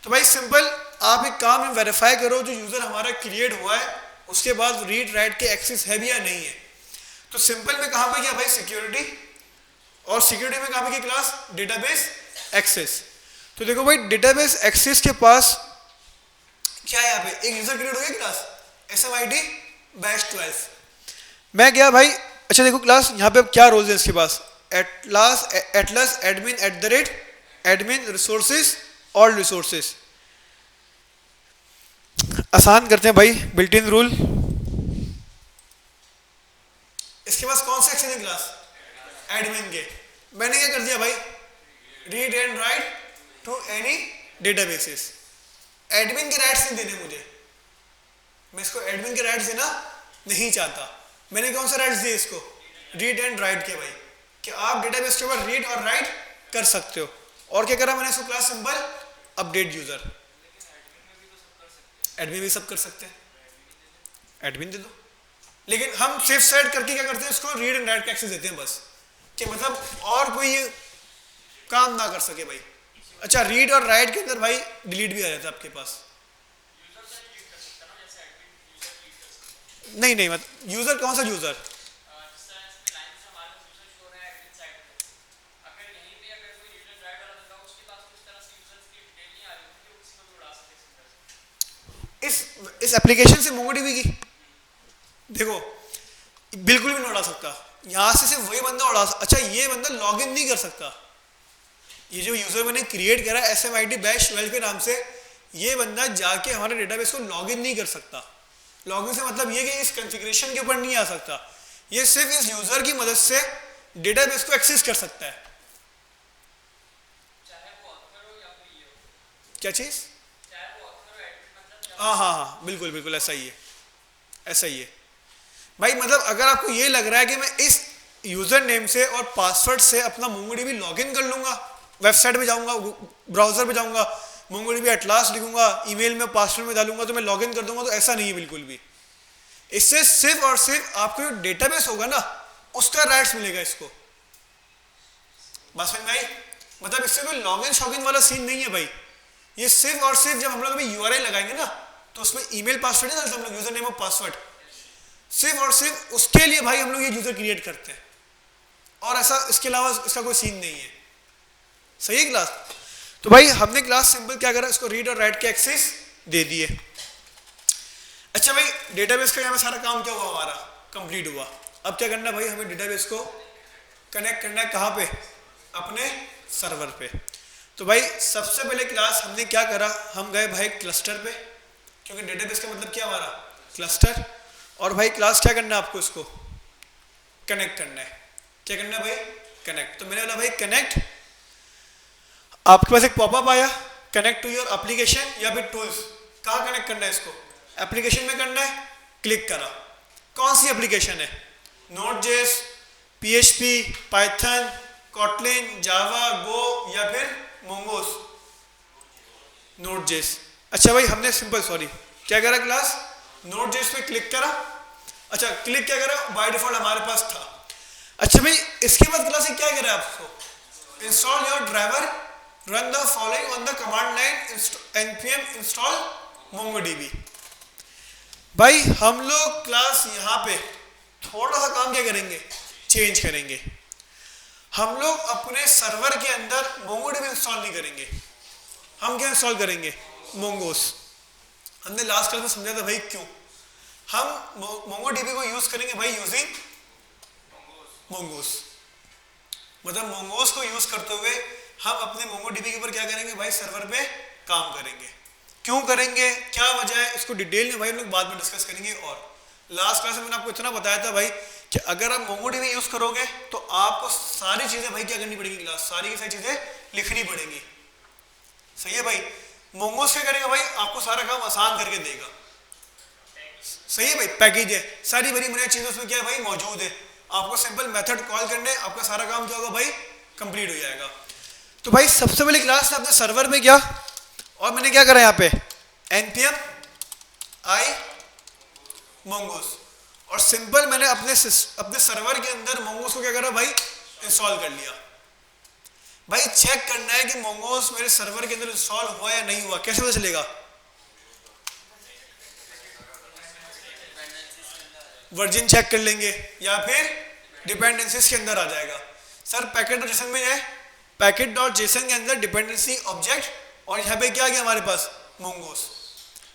तो भाई सिंपल आप एक काम में वेरीफाई करो, जो यूजर हमारा क्रिएट हुआ है उसके बाद रीड राइट के एक्सेस है भी या नहीं है। तो सिंपल में कहां पे किया भाई, सिक्योरिटी, और सिक्योरिटी में कहां पे की क्लास, डेटाबेस एक्सेस। तो देखो भाई डेटाबेस एक्सेस के पास क्या है, यहाँ पे एक यूजर क्रिएट हो गया क्लास SMID बैच 12। मैं गया भाई, अच्छा देखो क्लास यहाँ पे अब क्या रोल्स है इसके पास, Atlas admin @admin resources all resources. आसान करते हैं भाई, बिल्ट इन रूल। इसके पास कौन से एक्सेस है क्लास, एडमिन के। मैंने क्या कर दिया भाई, read and write to any databases. Admin के राइट्स नहीं देने मुझे, मैं इसको एडमिन के राइट्स देना नहीं चाहता। मैंने कौन सा राइट्स दिए इसको, रीड एंड राइट के भाई, कि आप डेटाबेस के ऊपर रीड और राइट कर सकते हो। और क्या करा मैंने इसको class simple update user. Admin भी सब कर सकते हैं, एडमिन दे दो, लेकिन हम सेफ साइड करके क्या करते हैं, इसको रीड एंड राइट का एक्सेस देते हैं बस, कि मतलब और कोई ये काम ना कर सके भाई। अच्छा रीड और राइट के अंदर भाई डिलीट भी आ जाता है आपके पास। नहीं नहीं, मतलब यूजर कौन सा यूजर, इस एप्लीकेशन से मोंगोडीबी की देखो बिल्कुल भी नहीं उड़ा सकता, यहां से सिर्फ वही बंदा उड़ा सकता। अच्छा ये बंदा लॉगिन नहीं कर सकता, ये जो यूजर मैंने क्रिएट करा SMIT बैच 12 के नाम से, ये बंदा जाके हमारे डेटाबेस को लॉगिन नहीं कर सकता। लॉगिन से मतलब ये कि इस कॉन्फ़िगरेशन के ऊपर नहीं आ सकता, ये सिर्फ इस यूजर की मदद से डेटाबेस को एक्सेस कर सकता है। क्या चीज? हाँ, बिल्कुल बिल्कुल ऐसा ही है, ऐसा ही है भाई। मतलब अगर आपको ये लग रहा है कि मैं इस यूजर नेम से और पासवर्ड से अपना MongoDB लॉगिन कर लूंगा, वेबसाइट पे जाऊंगा, ब्राउजर पे जाऊंगा, MongoDB एटलास लिखूंगा, ईमेल में पासवर्ड में डालूंगा तो मैं लॉगिन कर दूंगा, तो ऐसा नहीं है बिल्कुल भी। इससे सिर्फ और सिर्फ आपको जो डेटाबेस होगा ना उसका राइट्स मिलेगा इसको। बस समझ में आई? मतलब इससे कोई लॉगिन शॉगिन वाला सीन नहीं है भाई। ये सिर्फ और सिर्फ जब हम लोग अभी URI लगाएंगे ना तो उसमें ईमेल पासवर्ड नहीं डालते हम लोग, यूजर नेम और पासवर्ड, सिर्फ और सिर्फ उसके लिए भाई हम लोग ये यूजर क्रिएट करते हैं, और ऐसा इसके अलावा इसका कोई सीन नहीं है। सही है क्लास? तो भाई हमने क्लास सिंपल क्या करा, इसको रीड और राइट के एक्सेस दे दिए। अच्छा भाई, डेटाबेस का यहाँ सारा काम क्या हुआ, हमारा कंप्लीट हुआ। अब क्या करना भाई, हमें डेटाबेस को कनेक्ट करना है कहाँ पे, अपने सर्वर पे। तो भाई सबसे पहले क्लास हमने क्या करा, हम गए भाई क्लस्टर पे, क्योंकि डेटाबेस का मतलब क्या हमारा क्लस्टर। और भाई क्लास क्या करना है, आपको इसको कनेक्ट करना है। क्या करना है भाई, कनेक्ट। तो मैंने बोला भाई कनेक्ट, आपके पास एक पॉपअप आया, कनेक्ट टू योर एप्लीकेशन या फिर टूल्स। कहाँ कनेक्ट करना है इसको, एप्लीकेशन में करना है। क्लिक करा, कौन सी एप्लीकेशन है, Node.js, PHP, पाइथन, कॉटलिन, जावा, गो या फिर मोंगोस। Node.js। अच्छा भाई हमने सिंपल क्या करा, क्लास Node.js पे क्लिक करा। अच्छा क्लिक क्या करा, बाय डिफॉल्ट हमारे पास था। अच्छा भाई इसके बाद क्लास क्या करा आपको, install your driver, run the following on the command line, npm install MongoDB। भाई हम लोग क्लास यहाँ पे थोड़ा सा काम क्या करेंगे, चेंज करेंगे। हम लोग अपने सर्वर के अंदर MongoDB इंस्टॉल नहीं करेंगे, हम क्या इंस्टॉल करेंगे, मोंगोस। हमने लास्ट क्लास में समझा था भाई क्यों हम MongoDB को यूज करेंगे भाई, यूजिंग मोंगोस। मतलब मोंगोस को यूज करते हुए हम अपने MongoDB के ऊपर क्या करेंगे भाई, सर्वर पे काम करेंगे। क्यों करेंगे, क्या वजह है, इसको डिटेल में भाई हम लोग बाद में डिस्कस करेंगे। और लास्ट क्लास में मैंने आपको इतना बताया था भाई कि अगर आप MongoDB यूज करोगे तो आपको सारी चीजें भाई क्या करनी पड़ेगी, क्लास सारी की सारी चीजें लिखनी पड़ेगी। सही है भाई। मोंगोस क्या करेगा भाई, आपको सारा काम आसान करके देगा। सही है भाई, पैकेज है, सारी बड़ी बड़ी चीजें उसमें क्या है भाई मौजूद है। आपको सिंपल मेथड कॉल करने, आपका सारा काम क्या होगा भाई, कंप्लीट हो जाएगा। तो भाई सबसे पहले क्लास में अपने सर्वर में गया और मैंने क्या करा यहाँ पे, npm i mongoose, और सिंपल मैंने अपने सर्वर के अंदर मोंगोस को क्या करा भाई, इंस्टॉल कर लिया। भाई चेक करना है कि मोंगोस मेरे सर्वर के अंदर इंस्टॉल हुआ या नहीं हुआ, कैसे पता चलेगा, वर्जन चेक कर लेंगे या फिर डिपेंडेंसीज के अंदर आ जाएगा। सर पैकेट.json में है, पैकेट.json के अंदर डिपेंडेंसी ऑब्जेक्ट, और यहाँ पे क्या आ गया हमारे पास, मोंगोस।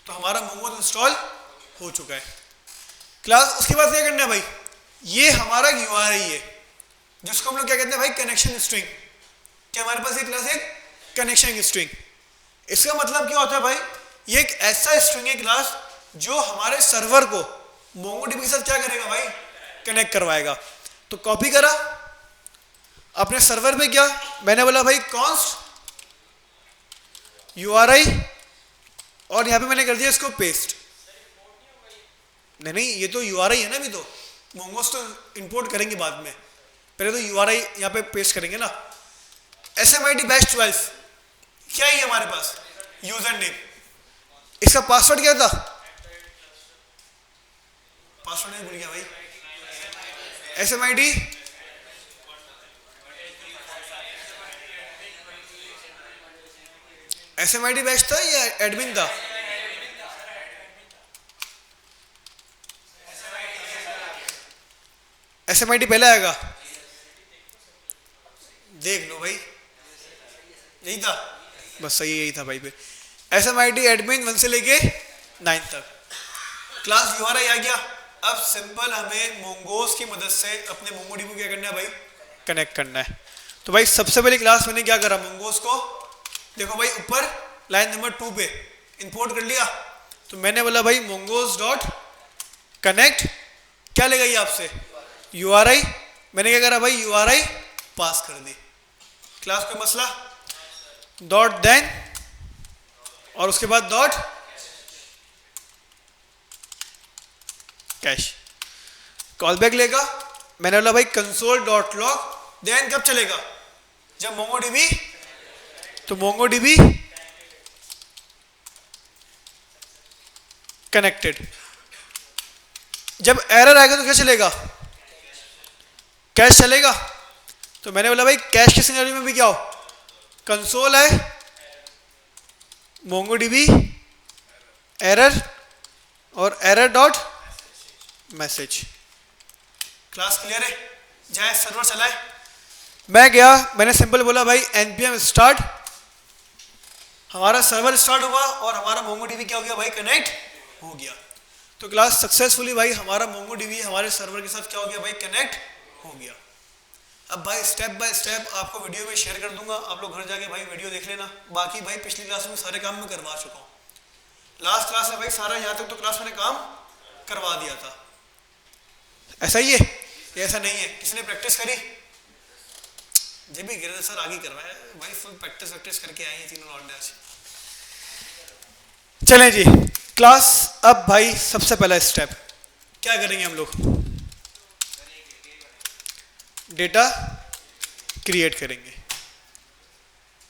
तो हमारा मोंगोस इंस्टॉल हो चुका है। क्लास उसके बाद क्या करना है भाई, ये हमारा URI है जिसको हम लोग क्या कहते हैं भाई, कनेक्शन स्ट्रिंग। क्या हमारे पास ये क्लास एक कनेक्शन स्ट्रिंग, इसका मतलब क्या होता है भाई, ये एक ऐसा स्ट्रिंग है क्लास जो हमारे सर्वर को MongoDB के साथ क्या करेगा भाई, कनेक्ट करवाएगा। तो कॉपी करा अपने सर्वर पे, क्या मैंने बोला भाई कॉन्स्ट URI, और यहाँ पे मैंने कर दिया इसको पेस्ट। नहीं ये तो URI है ना, अभी तो मोंगोस तो इंपोर्ट करेंगे बाद में, पहले तो URI यहाँ पे पेस्ट करेंगे ना। SMIT बैच 12 क्या है हमारे पास, यूजर नेम, इसका पासवर्ड क्या था, पासवर्ड नहीं भूल गया भाई, SMIT SMIT बैच था या एडमिन था, SMIT पहले आएगा, देख लो भाई, यही था, बस सही यही था भाई। पे SMIT एडमिन 1 से लेके 9 तक क्लास URI आ गया। अब सिंपल हमें मोंगोस की मदद से अपने MongoDB को क्या करना है भाई, कनेक्ट करना है। तो भाई सबसे पहली क्लास मैंने क्या करा, मोंगोज को देखो भाई ऊपर लाइन नंबर 2 पे इंपोर्ट कर लिया। तो मैंने बोला भाई मोंगोज डॉट कनेक्ट, क्या लेगा ये आपसे, URI। मैंने क्या करा भाई, URI पास कर दी। क्लास कोई मसला, डॉट देन और उसके बाद डॉट कैश, कॉल बैक लेगा। मैंने बोला भाई कंसोल डॉट लॉग, देन कब चलेगा, जब मोंगोडीबी, तो मोंगोडीबी कनेक्टेड। जब एरर आएगा तो क्या चलेगा, कैश चलेगा। तो मैंने बोला भाई कैश के सिनेरियो में भी क्या हो, कंसोल है, मोंगोडीबी एरर और error dot message. Class clear है, जाए सर्वर चलाए। मैं गया, मैंने सिंपल बोला भाई npm स्टार्ट, हमारा सर्वर स्टार्ट हुआ और हमारा मोंगोडीबी क्या हो गया भाई, कनेक्ट हो गया। तो क्लास सक्सेसफुली भाई हमारा मोंगोडीबी हमारे सर्वर के साथ क्या हो गया भाई, कनेक्ट हो गया। अब भाई स्टेप बाय स्टेप आपको वीडियो में शेयर कर दूंगा, आप लोग घर जाके भाई वीडियो देख लेना। बाकी भाई पिछली क्लास में सारे काम मैं करवा चुका हूँ, लास्ट क्लास में भाई सारा यहाँ तक तो क्लास मैंने काम करवा दिया था। ऐसा ही है, ऐसा नहीं है, किसने प्रैक्टिस करी, जब भी गिरधर सर आगे करवाया भाई, फुल प्रैक्टिस करके आए हैं तीनों लौंडे आज। चलें जी क्लास, अब भाई सबसे पहला स्टेप क्या करेंगे हम लोग, डेटा क्रिएट करेंगे।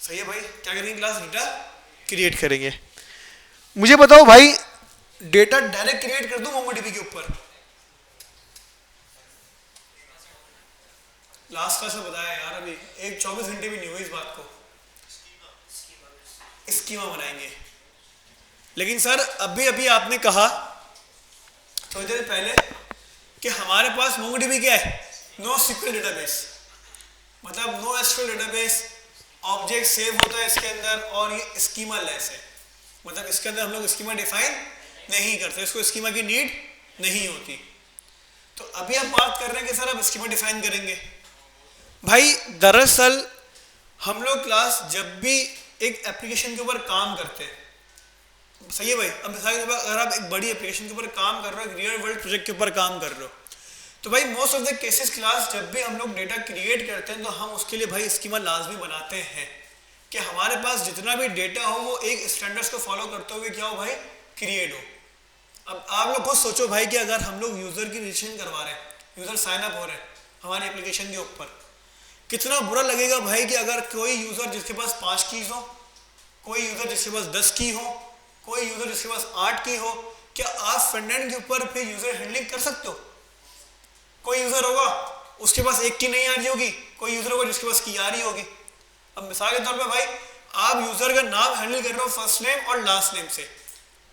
सही है भाई, क्या करेंगे क्लास, डेटा क्रिएट करेंगे। मुझे बताओ भाई डेटा डायरेक्ट क्रिएट कर दूं मोंगोडीबी के ऊपर, लास्ट क्लास में बताया यार, अभी एक 24 घंटे भी नहीं हुई इस बात को, स्कीमा बनाएंगे। लेकिन सर अभी अभी आपने कहा थोड़ी देर पहले कि हमारे पास मोंगोडीबी क्या है, नो SQL डेटाबेस, मतलब no SQL database, object save होता है इसके अंदर और ये स्कीमा लेस है, मतलब इसके अंदर हम लोग स्कीमा डिफाइन नहीं करते, इसको स्कीमा की नीड नहीं होती। तो अभी हम बात कर रहे हैं कि सर अब स्कीमा डिफाइन करेंगे। भाई दरअसल हम लोग क्लास जब भी एक एप्लीकेशन के ऊपर काम करते हैं, सही है भाई, अब मिसाल के तौर पर अगर आप एक बड़ी एप्लीकेशन के ऊपर काम कर रहे हो, एक रियल वर्ल्ड प्रोजेक्ट के ऊपर काम कर रहे हो, तो भाई most of the cases class जब भी हम लोग डेटा क्रिएट करते हैं तो हम उसके लिए भाई स्कीमा लाजमी बनाते हैं कि हमारे पास जितना भी डेटा हो वो एक स्टैंडर्ड्स को फॉलो करते हुए क्या हो भाई, क्रिएट हो। अब आप लोग खुद सोचो भाई कि अगर हम लोग यूज़र की रजिस्ट्रेशन करवा रहे हैं, यूज़र साइन अप हो रहे हैं हमारी एप्लीकेशन के ऊपर, कितना बुरा लगेगा भाई कि अगर कोई यूज़र जिसके पास 5 कीज हो, कोई यूज़र जिसके पास 10 की हो, कोई यूज़र जिसके पास 8 की हो, क्या आप फ्रंट एंड के ऊपर फिर यूज़र हैंडलिंग कर सकते हो। कोई यूज़र होगा उसके पास 1 की नहीं आ रही होगी, कोई यूज़र होगा जिसके पास की आ रही होगी। अब मिसाल के तौर पे भाई आप यूज़र का नाम हैंडल कर रहे हो फर्स्ट नेम और लास्ट नेम से,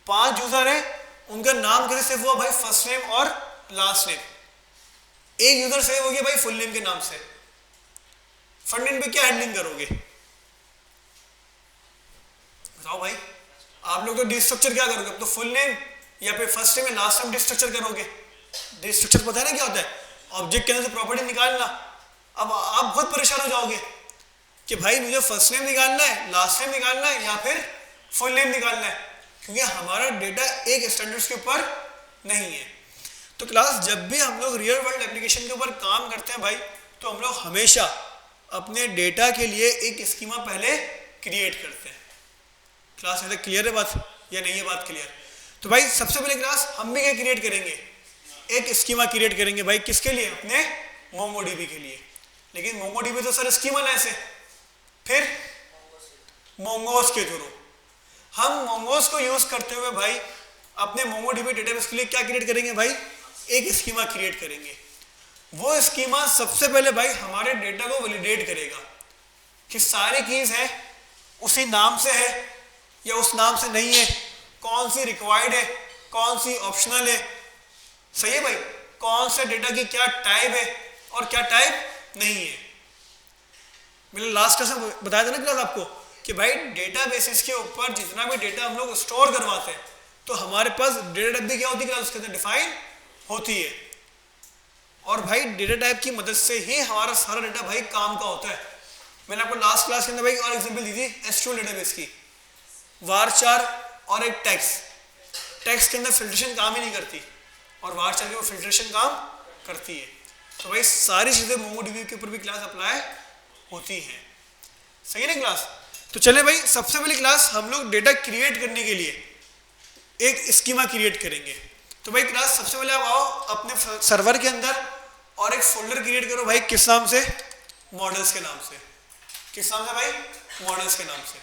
5 यूज़र हैं, उनका नाम कैसे सेव हुआ भाई, फर्स्ट नेम और लास्ट नेम। एक यूज़र सेव हो गया भाई फुल नेम के नाम से, फ्रंट एंड पे क्या हैंडलिंग करोगे बताओ भाई। आप लोग तो डिस्ट्रक्चर क्या करोगे, अब तो फुल नेम या फिर फर्स्ट नेम या लास्ट नेम डिस्ट्रक्चर करोगे। डिस्ट्रक्चर पता है ना क्या होता है, ऑब्जेक्ट के अंदर से प्रॉपर्टी निकालना। अब आप खुद परेशान हो जाओगे कि भाई मुझे फर्स्ट नेम निकालना है, लास्ट नेम निकालना है या फिर फुल नेम निकालना है, क्योंकि हमारा डेटा एक स्टैंडर्ड्स के ऊपर नहीं है। तो क्लास जब भी हम लोग रियल वर्ल्ड एप्लीकेशन के ऊपर काम करते हैं भाई, तो हम लोग हमेशा अपने डेटा के लिए एक स्कीमा पहले क्रिएट करते हैं। क्लास में क्लियर है बात या नहीं है बात क्लियर। तो भाई सबसे पहले क्लास हम भी क्या क्रिएट करेंगे, एक स्कीमा क्रिएट करेंगे भाई, किसके लिए, अपने मोंगोडीबी के लिए। लेकिन मोंगोडीबी तो सर स्कीमा लेस है, फिर मोंगोस के थ्रू हम मोंगोस को यूज करते हुए भाई अपने मोंगोडीबी डेटाबेस के लिए क्या क्रिएट करेंगे भाई, एक स्कीमा क्रिएट करेंगे। वो स्कीमा सबसे पहले भाई हमारे डेटा को वैलिडेट करेगा कि सारी कीज है उसी नाम से है या उस नाम से नहीं है, कौन सी रिक्वायर्ड है, कौन सी ऑप्शनल है, सही है भाई, कौन से डेटा की क्या टाइप है और क्या टाइप नहीं है। मैंने लास्ट क्लास में बताया था ना क्लास आपको कि भाई डेटा बेसिस के ऊपर जितना भी डेटा हम लोग स्टोर करवाते हैं तो हमारे पास डेटा टाइप भी क्या होती है, उसके अंदर डिफाइन होती है। और भाई डेटा टाइप की मदद से ही हमारा सारा डेटा भाई काम का होता है। मैंने आपको लास्ट क्लास के अंदर भाई और एग्जांपल दी थी एसक्यूएल डेटाबेस की, varchar और एक टेक्स्ट के अंदर फिल्ट्रेशन काम ही नहीं करती और varchar के वो फिल्ट्रेशन काम करती है। तो भाई सारी चीज़ें मोंगोडीबी के ऊपर भी क्लास अप्लाई होती हैं, सही है ना क्लास। तो चले भाई सबसे पहली क्लास हम लोग डेटा क्रिएट करने के लिए एक स्कीमा क्रिएट करेंगे। तो भाई क्लास सबसे पहले आप आओ अपने सर्वर के अंदर और एक फोल्डर क्रिएट करो भाई, किस नाम से, मॉडल्स के नाम से। किस नाम से भाई, मॉडल्स के नाम से।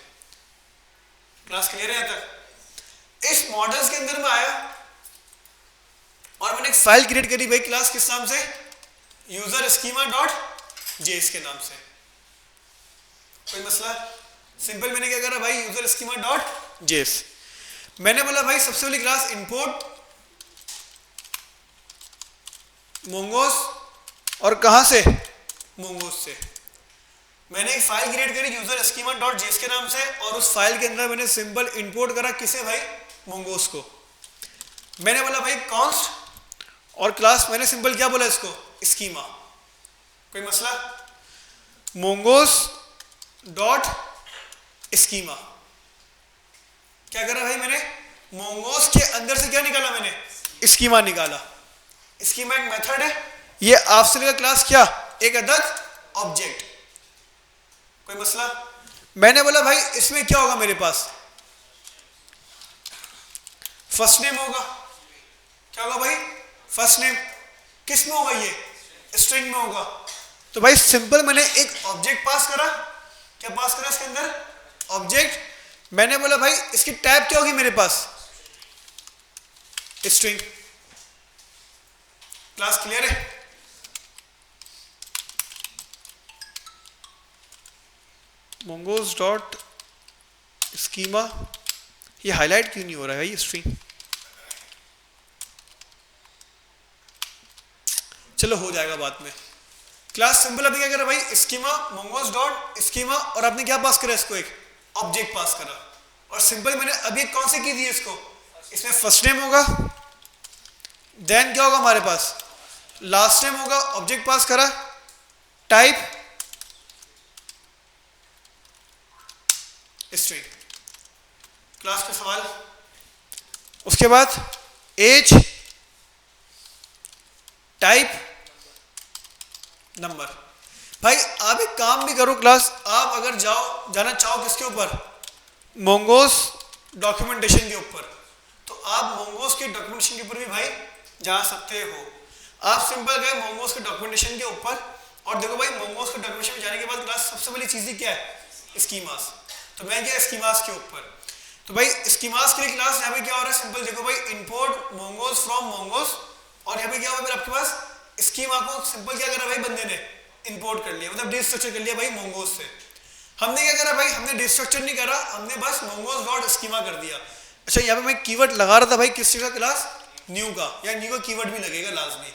क्लास क्लियर है यहाँ तक। इस मॉडल्स के अंदर मैं आया और मैंने एक फाइल क्रिएट करी भाई क्लास किस नाम से, यूजर स्कीमा डॉट जेएस के नाम से। कोई मसला, सिंपल मैंने क्या करा भाई, यूजर स्कीमा डॉट जेएस। मैंने बोला भाई सबसे पहली क्लास इंपोर्ट मोंगोस, और कहां से, मोंगोस से। मैंने एक फाइल क्रिएट करी यूजर स्कीमा डॉट जेएस के नाम से और उस फाइल के अंदर मैंने सिंपल इंपोर्ट करा किसे भाई, मोंगोस को। मैंने बोला भाई कॉन्स्ट और क्लास मैंने सिंपल क्या बोला इसको, स्कीमा। कोई मसला, मोंगोस डॉट स्कीमा। क्या करा भाई मैंने, मोंगोस के अंदर से क्या निकाला मैंने, स्कीमा निकाला। स्कीमा एक मेथड है, ये आपसे लेकर क्लास क्या, एक अदद ऑब्जेक्ट। कोई मसला। मैंने बोला भाई इसमें क्या होगा मेरे पास, फर्स्ट नेम होगा। क्या होगा भाई, फर्स्ट नेम। किस में होगा ये, स्ट्रिंग में होगा। तो भाई सिंपल मैंने एक ऑब्जेक्ट पास करा, क्या पास करा इसके अंदर, ऑब्जेक्ट। मैंने बोला भाई इसकी टाइप क्या होगी मेरे पास, स्ट्रिंग। क्लास क्लियर है। मोंगोस डॉट स्कीमा, ये हाईलाइट क्यों नहीं हो रहा है ये स्ट्रिंग, चलो हो जाएगा बाद में। क्लास सिंपल अभी क्या करा भाई, स्कीमा मोंगोस डॉट स्कीमा और आपने क्या पास करा इसको, एक ऑब्जेक्ट पास करा। और सिंपल मैंने अभी कौन से की दी है इसको, इसमें फर्स्ट नेम होगा, देन क्या होगा हमारे पास, लास्ट नेम होगा, ऑब्जेक्ट पास करा, टाइप स्ट्रिंग। क्लास का सवाल। उसके बाद एज, टाइप, नंबर। भाई आप एक काम भी करो क्लास, आप अगर जाना चाहो किसके ऊपर, मोंगोस डॉक्यूमेंटेशन के ऊपर, तो आप मोंगोस के डॉक्यूमेंटेशन के ऊपर भी भाई जा सकते हो। आप सिंपल गए मोंगोस के डॉक्यूमेंटेशन के ऊपर और देखो भाई मोंगोस के डॉक्यूमेंटेशन में जाने के बाद क्लास सबसे पहली चीज़ क्या है, स्कीमास। तो मैं गया स्कीमास के ऊपर। तो भाई स्कीमास के लिए क्लास यहाँ पे क्या हो रहा है, सिंपल देखो भाई इंपोर्ट मोंगोस फ्रॉम मोंगोस, और यहाँ पे क्या हुआ आपके पास, स्कीमा को सिंपल क्या करा भाई बंदे ने, इंपोर्ट कर लिया, मतलब डिस्ट्रक्चर कर लिया भाई मोंगोस से। हमने क्या करा भाई, हमने डिस्ट्रक्चर नहीं करा, हमने बस मोंगोस डॉट स्कीमा कर दिया। अच्छा यहाँ पे मैं कीवर्ड लगा रहा था भाई किस चीज़ का, क्लास न्यू का, या न्यू का कीवर्ड भी लगेगा लाजमी,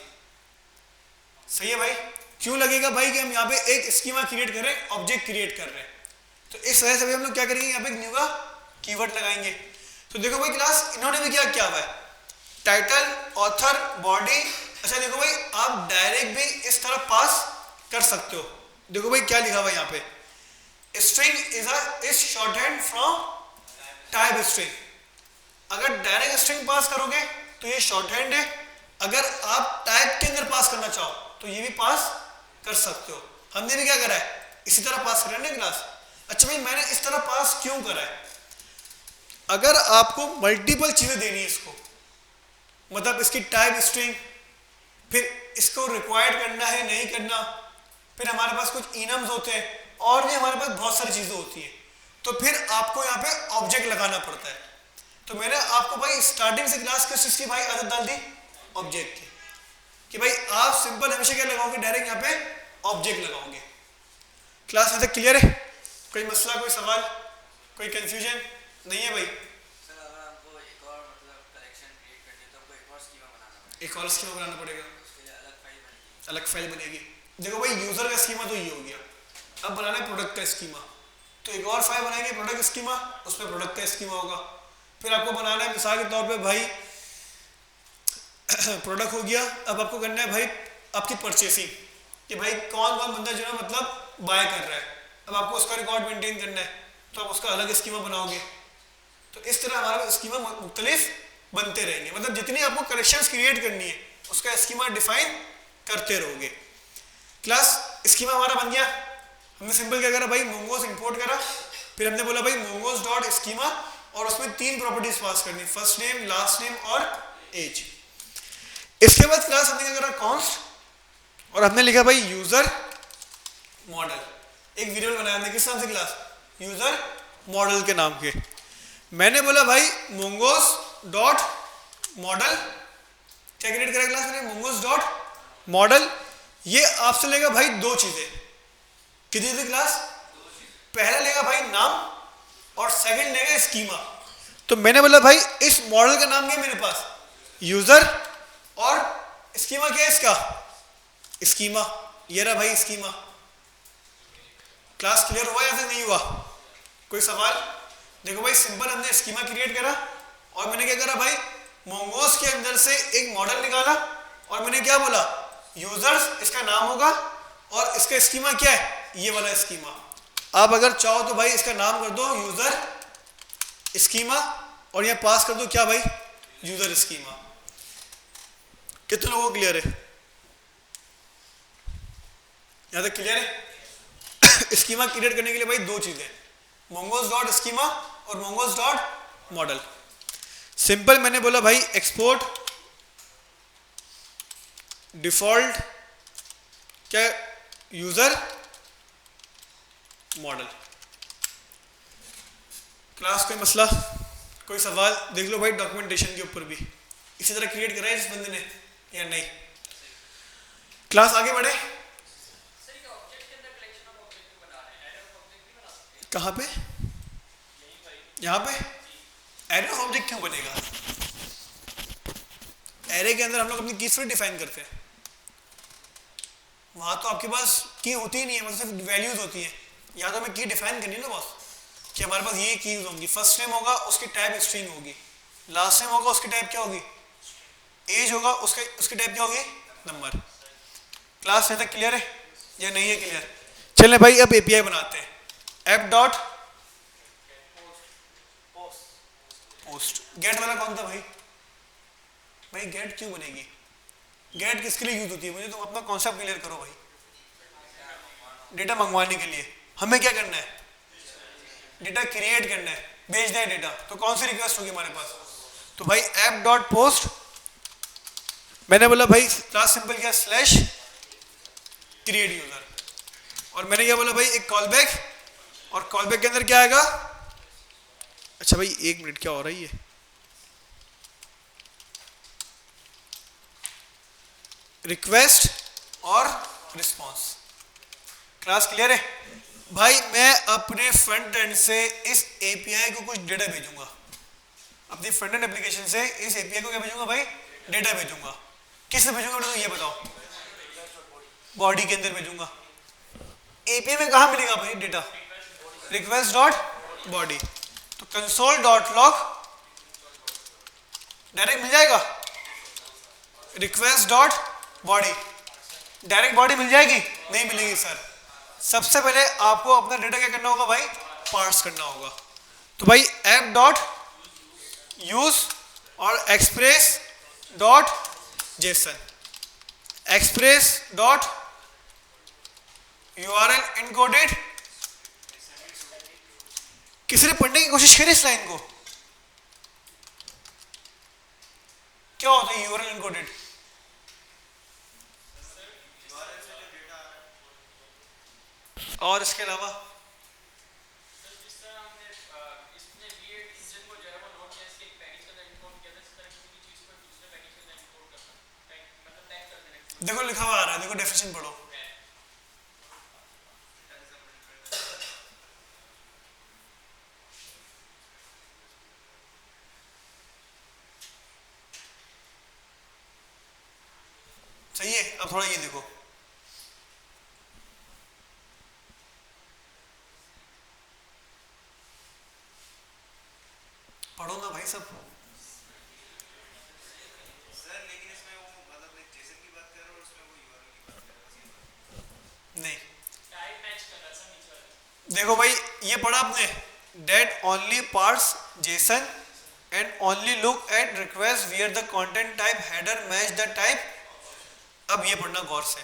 सही है भाई। क्यों लगेगा भाई कि हम यहाँ पे एक स्कीमा क्रिएट कर रहे हैं, ऑब्जेक्ट क्रिएट कर रहे हैं, तो इस वजह से भी हम लोग क्या करेंगे, यहाँ पे न्यू का कीवर्ड लगाएंगे। तो देखो भाई क्लास इन्होंने भी क्या किया हुआ है, टाइटल, ऑथर, बॉडी। अच्छा देखो भाई आप डायरेक्ट भी इस तरह पास कर सकते हो। देखो भाई क्या लिखा हुआ है यहाँ पे, string is short hand from type string. अगर डायरेक्ट स्ट्रिंग पास करोगे तो ये शॉर्ट हैंड है, अगर आप टाइप के अंदर पास करना चाहो तो ये भी पास कर सकते हो। हमने भी क्या करा है, इसी तरह पास कर रहे हैं क्लास। अच्छा भाई मैंने इस तरह पास क्यों करा है, अगर आपको मल्टीपल चीजें देनी है इसको, मतलब इसकी टाइप स्ट्रिंग, फिर इसको रिक्वायर्ड करना है नहीं करना, फिर हमारे पास कुछ इनम्स होते हैं और भी हमारे पास बहुत सारी चीजें होती है, तो फिर आपको यहाँ पे ऑब्जेक्ट लगाना पड़ता है। तो मैंने आपको भाई स्टार्टिंग से क्लास किस चीज की भाई आदत डाल दी, ऑब्जेक्ट की, कि भाई आप सिंपल हमेशा क्या लगाओगे, डायरेक्ट यहाँ पे ऑब्जेक्ट लगाओगे। क्लास यहाँ तक क्लियर है, कोई मसला, कोई सवाल, कोई कंफ्यूजन नहीं है भाई। सर अगर हमको एक और मतलब कलेक्शन क्रिएट करनी है तो हमको एक और स्कीमा बनाना पड़ेगा, एक और स्कीमा बनाना पड़ेगा, उसके लिए अलग फाइल बनेगी। अलग फाइल बनेगी। देखो भाई यूजर का स्कीमा तो ये हो गया, अब बनाना है प्रोडक्ट का स्कीमा, तो एक और फाइल बनाएंगे प्रोडक्ट स्कीमा, उसमें प्रोडक्ट का स्कीमा होगा। फिर आपको बनाना है मिसाल के तौर पे भाई प्रोडक्ट हो गया, अब आपको करना है भाई आपकी परचेसिंग, कि भाई कौन कौन बंदा जो है मतलब बाय कर रहा है, अब आपको उसका रिकॉर्ड मेंटेन करना है तो आप उसका अलग स्कीमा बनाओगे। तो इस तरह हमारा स्कीमा मुख्तलिफ बनते रहेंगे, मतलब जितनी आपको कलेक्शंस क्रिएट करनी है उसका स्कीमा डिफाइन करते रहोगे। क्लास स्कीमा हमारा बन गया। हमने सिंपल क्या करा भाई, मोंगोज इंपोर्ट करा, फिर हमने बोला भाई मोंगोज डॉट स्कीमा और उसमें 3 प्रॉपर्टीज पास करनी, फर्स्ट नेम, लास्ट नेम और एज। इसके बाद क्लास हमने क्या करा, कॉन्स्ट, और हमने लिखा भाई यूजर मॉडल। एक वेरिएबल बनाया हमने किस नाम से, क्लास यूजर मॉडल के नाम के। मैंने बोला भाई मोंगोज डॉट मॉडल, क्या क्रिएट करा क्लास मैंने, मोंगोज डॉट मॉडल। ये आपसे लेगा भाई 2 चीजें, कितनी थी क्लास, पहला लेगा भाई नाम और सेकंड लेगा स्कीमा। तो मैंने बोला भाई इस मॉडल का नाम क्या है मेरे पास, यूजर, और स्कीमा क्या है इसका, स्कीमा। ये रहा भाई स्कीमा। क्लास क्लियर हुआ या फिर नहीं हुआ, कोई सवाल? देखो भाई सिंपल हमने स्कीमा क्रिएट करा और मैंने क्या करा भाई, मोंगोज के अंदर से एक मॉडल निकाला और मैंने क्या बोला, यूजर्स इसका नाम होगा और इसका स्कीमा क्या है, ये वाला स्कीमा। आप अगर चाहो तो भाई इसका नाम कर दो यूजर स्कीमा और यहाँ पास कर दो क्या भाई, यूजर स्कीमा। कितने लोगों को क्लियर है, यहां तक क्लियर है? स्कीमा क्रिएट करने के लिए भाई 2 चीजें, मोंगोज डॉट स्कीमा और मोंगोज डॉट मॉडल। सिंपल मैंने बोला भाई एक्सपोर्ट डिफॉल्ट क्या, यूजर मॉडल। क्लास कोई मसला, कोई सवाल? देख लो भाई डॉक्यूमेंटेशन के ऊपर भी इसी तरह क्रिएट करा है इस बंदे ने या नहीं। क्लास आगे बढ़े, कहाँ पे, यहाँ पे एरे ऑफ ऑब्जेक्ट क्यों बनेगा? एरे के अंदर हम लोग अपनी कीज फिर डिफाइन करते हैं, वहां तो आपके पास की होती ही नहीं है, मतलब सिर्फ वैल्यूज होती है। यहाँ तो हमें की डिफाइन करनी है ना बॉस, कि हमारे पास ये कीज होंगी, फर्स्ट नेम होगा उसकी टाइप स्ट्रिंग होगी, लास्ट नेम होगा उसकी टाइप क्या होगी, एज होगा उसकी टाइप क्या होगी, नंबर। क्लास यहाँ तक क्लियर है या नहीं है क्लियर? चलें भाई अब एपीआई बनाते हैं। ऐप डॉट पोस्ट, गेट वाला कौन था भाई, भाई गेट क्यों बनेगी, गेट किसके लिए यूज होती है, मुझे तो अपना कॉन्सेप्ट क्लियर करो भाई। डेटा मंगवाने के लिए हमें क्या करना है, डेटा क्रिएट करना है, भेजना है डेटा, तो कौन सी रिक्वेस्ट होगी हमारे पास, तो भाई ऐप डॉट पोस्ट। मैंने बोला भाई क्लास सिंपल क्या, स्लैश क्रिएट यूजर, और मैंने क्या बोला भाई एक कॉल बैक, और कॉल बैक के अंदर क्या आएगा, अच्छा भाई 1 मिनट क्या हो रही है, रिक्वेस्ट और रिस्पॉन्स। क्लास क्लियर है भाई? मैं अपने फ्रंट एंड से इस एपीआई को कुछ डेटा भेजूंगा, अपनी फ्रंट एंड एप्लीकेशन से इस एपीआई को क्या भेजूंगा भाई, डेटा भेजूंगा। किससे भेजूंगा तो ये बताओ, बॉडी के अंदर भेजूंगा। एपीआई में कहां मिलेगा भाई डेटा, रिक्वेस्ट डॉट बॉडी, तो कंसोल डॉट लॉग डायरेक्ट मिल जाएगा, request dot body direct body मिल जाएगी, नहीं मिलेगी सर। सबसे पहले आपको अपना डेटा क्या करना होगा भाई, पार्स करना होगा। तो भाई ऐप डॉट यूज और express dot JSON, express dot URL encoded. किसी ने पढ़ने की कोशिश करी इस लाइन को, क्या होता है यूआरएल इनकोडेड? और इसके अलावा देखो लिखा हुआ आ रहा है, देखो डेफिनेशन पढ़ो। सही है, अब थोड़ा ये देखो, पढ़ो ना भाई सब। सर लेकिन इसमें वो मतलब एक जेसन की बात कर रहे हो और उसमें वो यूआरएल की बात कर रहे हो, नहीं टाइप मैच कर रहा है सर नीचे वाला। देखो भाई ये पढ़ा आपने, that only parts JSON and only look at request where the content type header match the type. अब ये पढ़ना गौर से,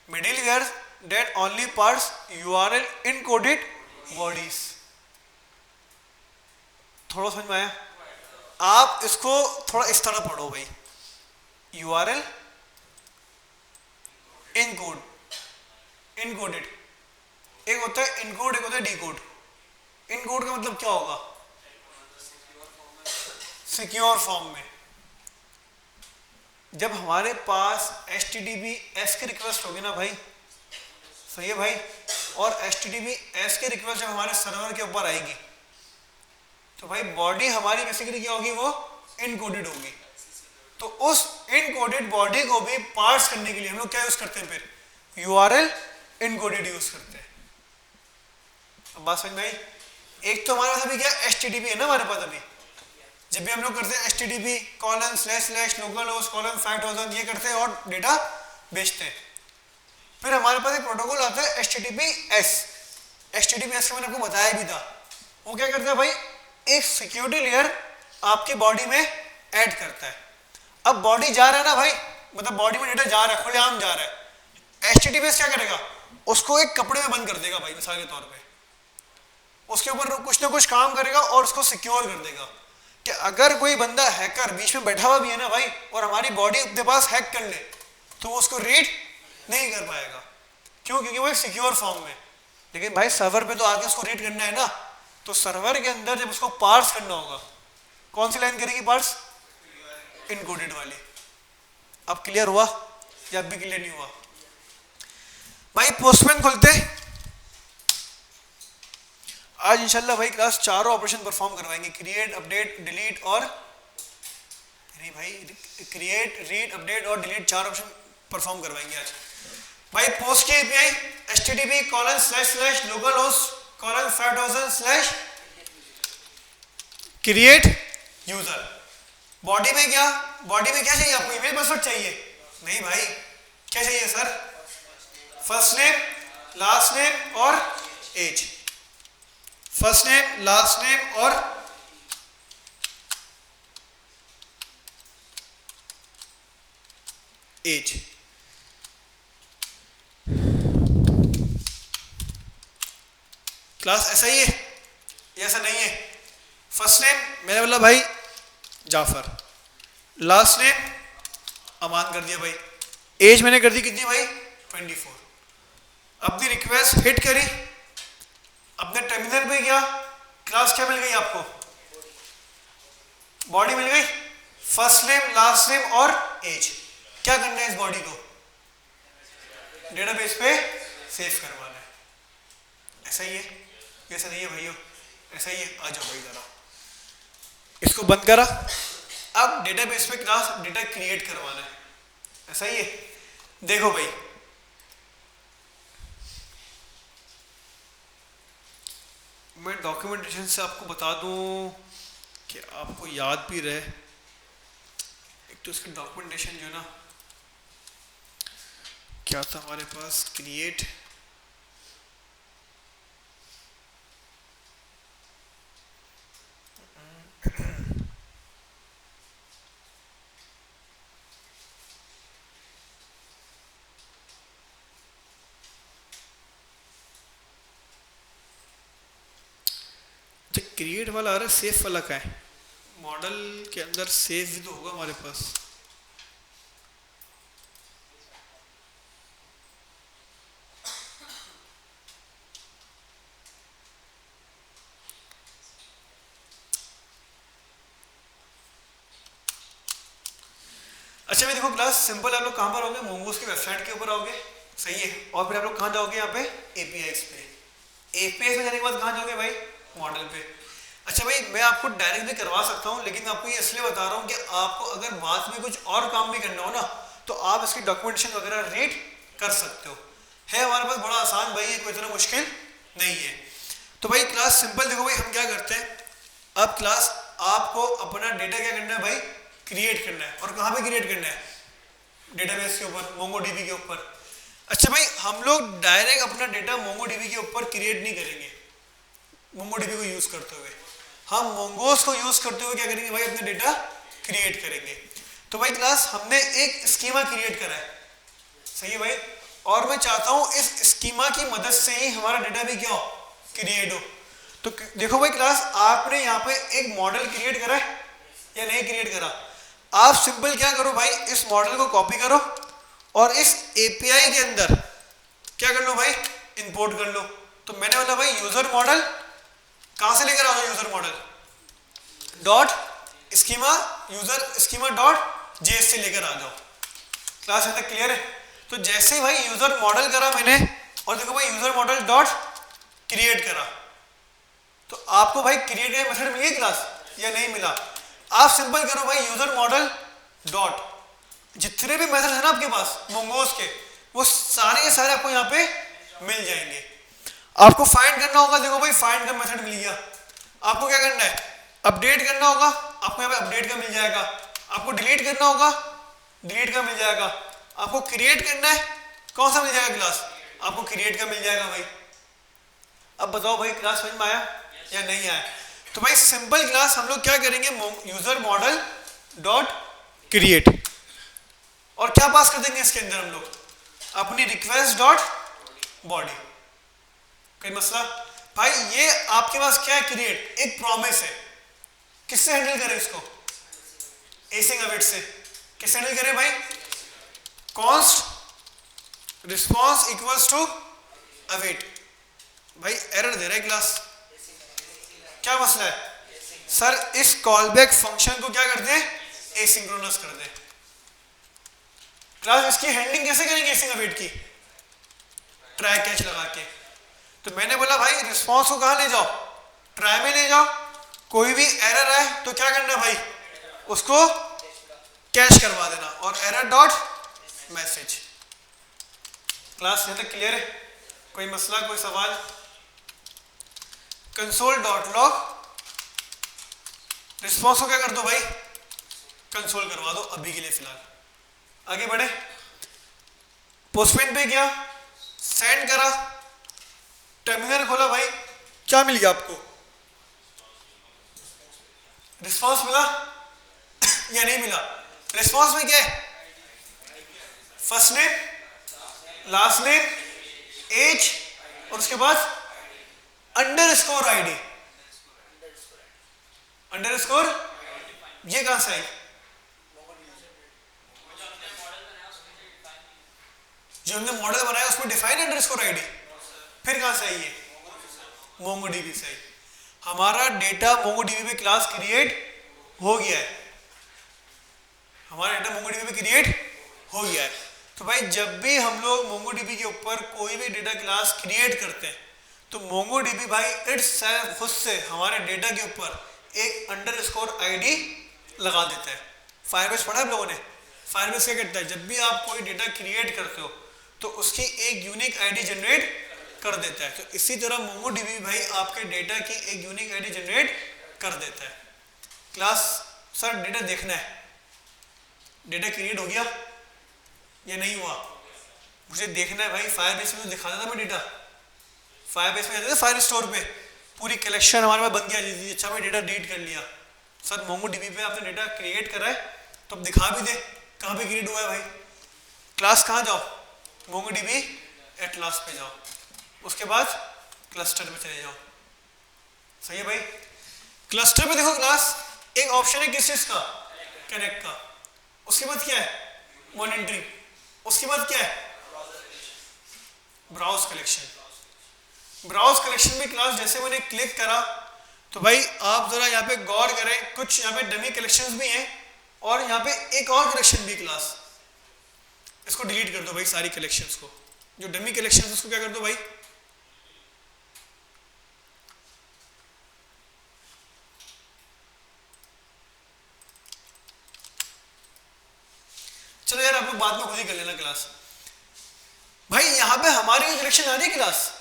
middleware that only parts URL encoded bodies. थोड़ा समझ में आया? आप इसको थोड़ा इस तरह पढ़ो भाई, यूआरएल इनकोड, इनकोडेड, एक होता है इनकोड, एक होता है डीकोड। इनकोड का मतलब क्या होगा? सिक्योर फॉर्म में। जब हमारे पास HTTPS की रिक्वेस्ट होगी ना भाई, सही है भाई, और HTTPS की रिक्वेस्ट जब हमारे सर्वर के ऊपर आएगी तो भाई बॉडी हमारी बेसिकली क्या होगी? वो इनकोडेड होगी। तो उस इनकोडेड बॉडी को भी पार्स करने के लिए हम लोग क्या यूज करते हैं? फिर यूआरएल इनकोडेड यूज करते हैं। अब बात समझ में आई? एक तो हमारे पास अभी क्या HTTP है ना हमारे पास अभी, जब भी हम लोग करते हैं HTTP://localhost:5000 ये करते हैं और डेटा बेचते हैं। फिर हमारे पास एक प्रोटोकॉल आता है HTTPS। HTTPS का मैंने आपको बताया भी था, वो क्या करता है भाई? एक सिक्योरिटी लेयर आपकी बॉडी में ऐड करता है। अब बॉडी जा रहा है ना भाई, मतलब बॉडी में डेटा जा रहा है, खुलेआम जा रहा है, HTTPS क्या करेगा? उसको एक कपड़े में बंद कर देगा भाई, मिसाल के तौर पे उसके ऊपर कुछ ना कुछ काम करेगा और उसको सिक्योर कर देगा कि अगर कोई बंदा हैकर बीच में बैठा हुआ भी है ना भाई और हमारी बॉडी अपने पास हैक कर ले तो वो उसको रीड नहीं कर पाएगा। क्यों? क्योंकि वो एक सिक्योर फॉर्म में। लेकिन भाई सर्वर पे तो आके उसको रीड करना है ना, तो सर्वर के अंदर जब उसको पार्स करना होगा, कौन सी लाइन करेगी पार्स? इनकोडेड वाली। अब क्लियर हुआ या अब भी क्लियर नहीं हुआ? भाई पोस्टमैन खुलते आज इंशाल्लाह भाई क्लास चारों ऑपरेशन परफॉर्म करवाएंगे, क्रिएट, अपडेट, डिलीट और नहीं भाई क्रिएट, रीड, अपडेट और डिलीट, चार ऑप्शन परफॉर्म करवाएंगे आज। भाई पोस्ट की एपीआई http://localhost:5000/create यूजर। बॉडी में क्या? बॉडी में क्या चाहिए आपको? ईमेल पासवर्ड चाहिए? नहीं भाई, क्या चाहिए sir? First name, last name और age. First name, last name और एज। क्लास ऐसा ही है या ऐसा नहीं है? फर्स्ट नेम मैंने बोला भाई जाफर, लास्ट नेम अमान कर दिया भाई, एज मैंने कर दी कितनी भाई? 24। अपनी रिक्वेस्ट हिट करी, अपने टर्मिनल पे गया, क्लास क्या मिल गई आपको? बॉडी मिल गई, फर्स्ट नेम, लास्ट नेम और एज। क्या करना है इस बॉडी को? डेटाबेस पे सेव करवाना है। ऐसा ही है? ऐसा नहीं है भाइयों? ऐसा ही है। आ जाओ भाई जरा, इसको बंद करा, अब डेटाबेस पे क्लास डेटा क्रिएट करवाना है। ऐसा ही है? देखो भाई मैं डॉक्यूमेंटेशन से आपको बता दूं कि आपको याद भी रहे। एक तो इसका डॉक्यूमेंटेशन जो ना क्या था हमारे पास, क्रिएट, क्रिएट वाला आ रहा है, सेफ वाला का है? मॉडल के अंदर सेव भी तो होगा हमारे पास। अच्छा भाई देखो क्लास सिंपल, आप लोग कहाँ पर आओगे? मोंगोस की वेबसाइट के ऊपर आओगे, सही है, और फिर आप लोग कहाँ जाओगे? यहाँ पे एपीआईज पे। एपीआईज में जाने के बाद कहाँ जाओगे भाई? मॉडल पे। अच्छा भाई मैं आपको डायरेक्ट भी करवा सकता हूँ, लेकिन मैं आपको ये इसलिए बता रहा हूँ कि आपको अगर बाद में कुछ और काम भी करना हो ना तो आप इसकी डॉक्यूमेंटेशन वगैरह रीड कर सकते हो। है हमारे पास बड़ा आसान भाई, ये कोई इतना मुश्किल नहीं है। तो भाई क्लास सिंपल देखो भाई, हम क्या करते हैं, अब क्लास आपको अपना डेटा क्या करना है भाई? क्रिएट करना है। और कहाँ पे क्रिएट करना है? डेटाबेस के ऊपर, मोंगो डीबी के ऊपर। अच्छा भाई, हम लोग डायरेक्ट अपना डेटा मोंगोडीबी के ऊपर क्रिएट नहीं करेंगे मोंगोडीबी को यूज करते हुए, हम मोंगोस को यूज करते हुए क्या करेंगे भाई, अपना डेटा क्रिएट करेंगे। तो भाई क्लास हमने एक स्कीमा क्रिएट करा है, सही है भाई, और मैं चाहता हूं इस स्कीमा की मदद से ही हमारा डेटा भी क्या हो, क्रिएट हो। तो देखो भाई क्लास, आपने यहाँ पे एक मॉडल क्रिएट करा है या नहीं क्रिएट करा? आप सिंपल क्या करो भाई, इस मॉडल को कॉपी करो और इस एपीआई के अंदर क्या कर लो भाई, इंपोर्ट कर लो। तो मैंने बोला भाई यूजर मॉडल कहां से लेकर आओ, user model dot schema, user schema dot JS से लेकर आ जाओ। क्लास यहाँ तक क्लियर है? तो जैसे ही भाई यूजर मॉडल करा मैंने, और देखो भाई यूजर मॉडल डॉट क्रिएट करा, तो आपको भाई क्रिएट का मेथड मिल गया क्लास या नहीं मिला? आप सिंपल करो भाई यूजर मॉडल डॉट, जितने भी मेथड है ना आपके पास मोंगोस के, वो सारे के सारे आपको यहाँ पे मिल जाएंगे। आपको फाइंड करना होगा, देखो भाई फाइंड का मेथड मिल गया, आपको क्या करना है, अपडेट करना होगा, आपको यहाँ पे अपडेट का मिल जाएगा। आपको डिलीट करना होगा, डिलीट का मिल जाएगा। आपको क्रिएट करना है, कौन सा मिल जाएगा क्लास, आपको क्रिएट का मिल जाएगा भाई। अब बताओ भाई क्लास समझ में आया या नहीं आया? तो भाई सिंपल क्लास हम लोग क्या करेंगे, यूजर मॉडल डॉट क्रिएट, और क्या पास कर देंगे इसके अंदर हम लोग, अपनी रिक्वेस्ट डॉट बॉडी। कोई मसला भाई? ये आपके पास क्या है, क्रिएट एक प्रॉमिस है। किससे हैंडल करें इसको, एसिंग अवेट से। किससे हैंडल करें भाई, const response equals to await. भाई एरर दे रहा है क्लास, क्या मसला है सर? इस कॉलबैक फंक्शन को क्या कर दें, एसिंक्रोनस कर दें। क्लास इसकी हैंडलिंग कैसे करेंगे एसिंग अवेट की, ट्राई कैच लगा के। तो मैंने बोला भाई रिस्पॉन्स को कहां ले जाओ, ट्राई में ले जाओ। कोई भी एरर है तो क्या करना भाई, उसको कैच करवा देना, और एरर डॉट मैसेज। क्लास यहाँ तक क्लियर है? कोई मसला, कोई सवाल? कंसोल डॉट लॉग, रिस्पॉन्स को क्या कर दो भाई, कंसोल करवा दो अभी के लिए फिलहाल। आगे बढ़े, पोस्टमैन पे गया, सेंड करा, टर्मिनल खोला भाई, क्या मिल गया आपको, रिस्पॉन्स मिला या नहीं मिला? रिस्पॉन्स में क्या है, first name, last name, age, और उसके बाद अंडरस्कोर आईडी। अंडरस्कोर ये कहां से आई, जो हमने मॉडल बनाया उसमें डिफाइन अंडरस्कोर आईडी, फिर कहां से आई है, मोंगोडीबी से आई। हमारा डेटा मोंगोडीबी पे क्लास क्रिएट हो गया है, हमारा डेटा मोंगोडीबी पे क्रिएट हो गया है। तो भाई जब भी हम लोग मोंगोडीबी के ऊपर कोई भी डेटा क्लास क्रिएट करते हैं, तो मोंगोडीबी भाई इट्सेल्फ खुद से हमारे डेटा के ऊपर एक अंडरस्कोर आईडी लगा देता है। फायरबेस पढ़ा है लोगों ने? फायरबेस क्या करता है, जब भी आप कोई डेटा क्रिएट करते हो तो उसकी एक यूनिक आईडी जनरेट कर देता है। तो इसी तरह मोंगोडीबी भाई आपके डेटा की एक यूनिक आईडी जनरेट कर देता है। क्लास सर डेटा देखना है, डेटा क्रिएट हो गया या नहीं हुआ, मुझे देखना है भाई। फायरबेस में तो दिखा देता मैं डेटा, फायरबेस में जाते थे फायर स्टोर पे, पूरी कलेक्शन हमारे पास बन गया। अच्छा भाई डेटा डिलीट कर लिया, सर मोंगोडीबी पे आपने डेटा क्रिएट करा है तो अब दिखा भी दे कहाँ पे क्रिएट हुआ है भाई। क्लास कहाँ जाओ, मोंगोडीबी एटलास पे जाओ, उसके बाद क्लस्टर में चले जाओ। सही है भाई? क्लस्टर पे देखो क्लास एक ऑप्शन है किस चीज का, कनेक्ट का। उसके बाद क्या है, मॉनिटरिंग। उसके बाद क्या है, ब्राउज कलेक्शन। ब्राउज कलेक्शन में क्लास जैसे मैंने क्लिक करा तो भाई आप जरा यहाँ पे गौर करें, कुछ यहाँ पे डमी कलेक्शंस भी हैं और यहाँ पे एक और कलेक्शन भी क्लास। इसको डिलीट कर दो भाई, सारी कलेक्शंस को, जो डमी कलेक्शंस उसको क्या कर दो भाई, चलो यार आप लोग बाद में खुद ही कर लेना क्लास। भाई यहाँ पे हमारी कलेक्शन आ रही है क्लास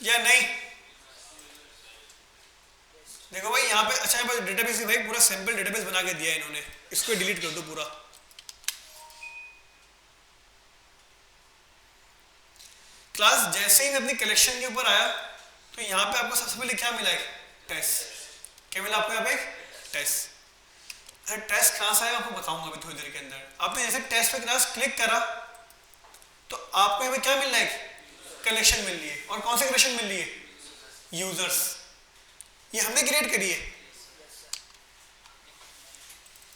या नहीं? देखो भाई यहाँ पे, अच्छा यहाँ पे डेटाबेस भाई पूरा सैंपल डेटाबेस बना के दिया है इन्होंने, इसको डिलीट कर दो पूरा। क्लास जैसे ही मैं अपनी कलेक्शन के ऊपर आया तो यहाँ पे आपको सबसे पहले क्या मिला, एक टेस्ट। क्या मिला आपको यहाँ पे, एक टेस्ट। अरे टेस्ट कहाँ से आएगा आपको बताऊंगा अभी थोड़ी देर के अंदर। आपने जैसे टेस्ट पे क्लास क्लिक करा तो आपको यहाँ पे क्या मिल रहा है, कलेक्शन मिल रही है। और कौन सी कलेक्शन मिल रही है, यूजर्स। ये हमने क्रिएट करी है,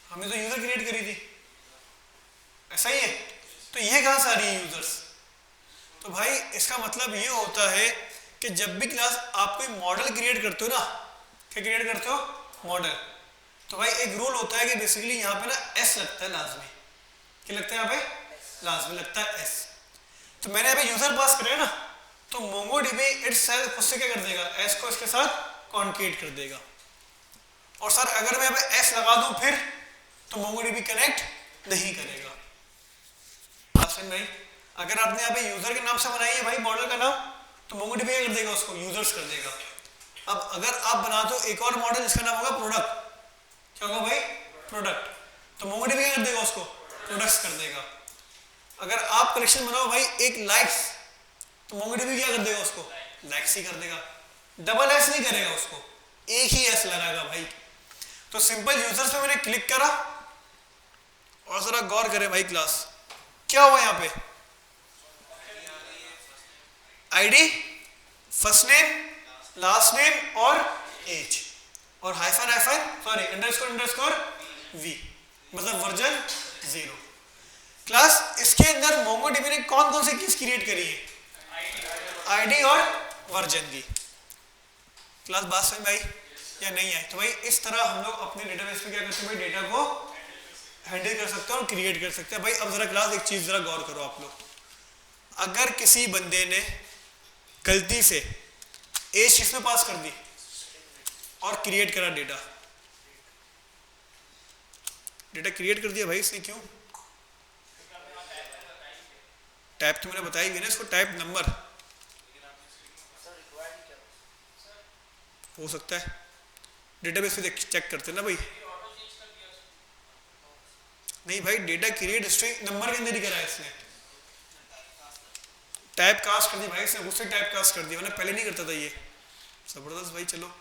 हमने तो यूजर क्रिएट करी थी, ऐसा ही है। तो ये कहाँ से आ रही है, यूजर्स। तो भाई इसका मतलब ये होता है कि जब भी क्लास आप कोई मॉडल क्रिएट करते हो ना, क्या क्रिएट करते हो, मॉडल, तो भाई एक रूल होता है कि बेसिकली यहाँ पे ना एस लगता है लाजमी। क्या लगता है यहाँ पे, लाजमी लगता है एस। तो मैंने यहाँ पे यूजर पास करे ना, तो मोंगोडीबी इटसेल्फ खुद से क्या कर देगा, एस को इसके साथ कॉन्केट कर देगा। और सर अगर मैं यहाँ पे एस लगा दूं फिर तो मोंगोडीबी कनेक्ट नहीं करेगा। भाई अगर आपने यहाँ पे यूजर के नाम से बनाई है भाई मॉडल का नाम, तो मोंगोडीबी क्या कर देगा, उसको यूजर्स कर देगा। अब अगर आप बना दो एक और मॉडल जिसका नाम होगा प्रोडक्ट, क्या होगा भाई, प्रोडक्ट, तो मोंगोडीबी क्या कर देगा, उसको प्रोडक्ट्स कर देगा। अगर आप कलेक्शन बनाओ भाई एक लाइक्स, तो मोंगोडीबी क्या कर देगा, उसको लाइक्स ही कर देगा, डबल एस नहीं करेगा, उसको एक ही एस लगाएगा भाई। तो सिंपल यूजर्स पे मैंने क्लिक करा और जरा गौर करें भाई क्लास क्या हुआ यहाँ पे, ID, first name, last name और एज, और hyphen hyphen sorry underscore underscore V, मतलब वर्जन 0। क्लास इसके अंदर मोंगोडीबी ने कौन कौन सी कीज क्रिएट करी है, आईडी और वर्जन की। क्लास बात समझ भाई या नहीं है। तो भाई इस तरह हम लोग अपने डेटाबेस में क्या करते हैं भाई, डेटा को हैंडल कर सकते हैं और क्रिएट कर सकते हैं। भाई अब जरा क्लास एक चीज जरा गौर करो आप लोग, अगर किसी बंदे ने गलती से एज किसमें पास कर दी और क्रिएट करा डेटा, डेटा क्रिएट कर दिया भाई इसने, क्यों, टाइप तो मैंने बताई भी ना इसको, टाइप नंबर हो सकता है, डेटाबेस पे चेक करते हैं ना भाई। नहीं भाई डेटा क्रिएट स्ट्रिंग नंबर के अंदर ही करा है इसने, टाइप कास्ट कर दी भाई इसने, उससे टाइप कास्ट कर दिया, मैंने पहले नहीं करता था ये, जबरदस्त भाई। चलो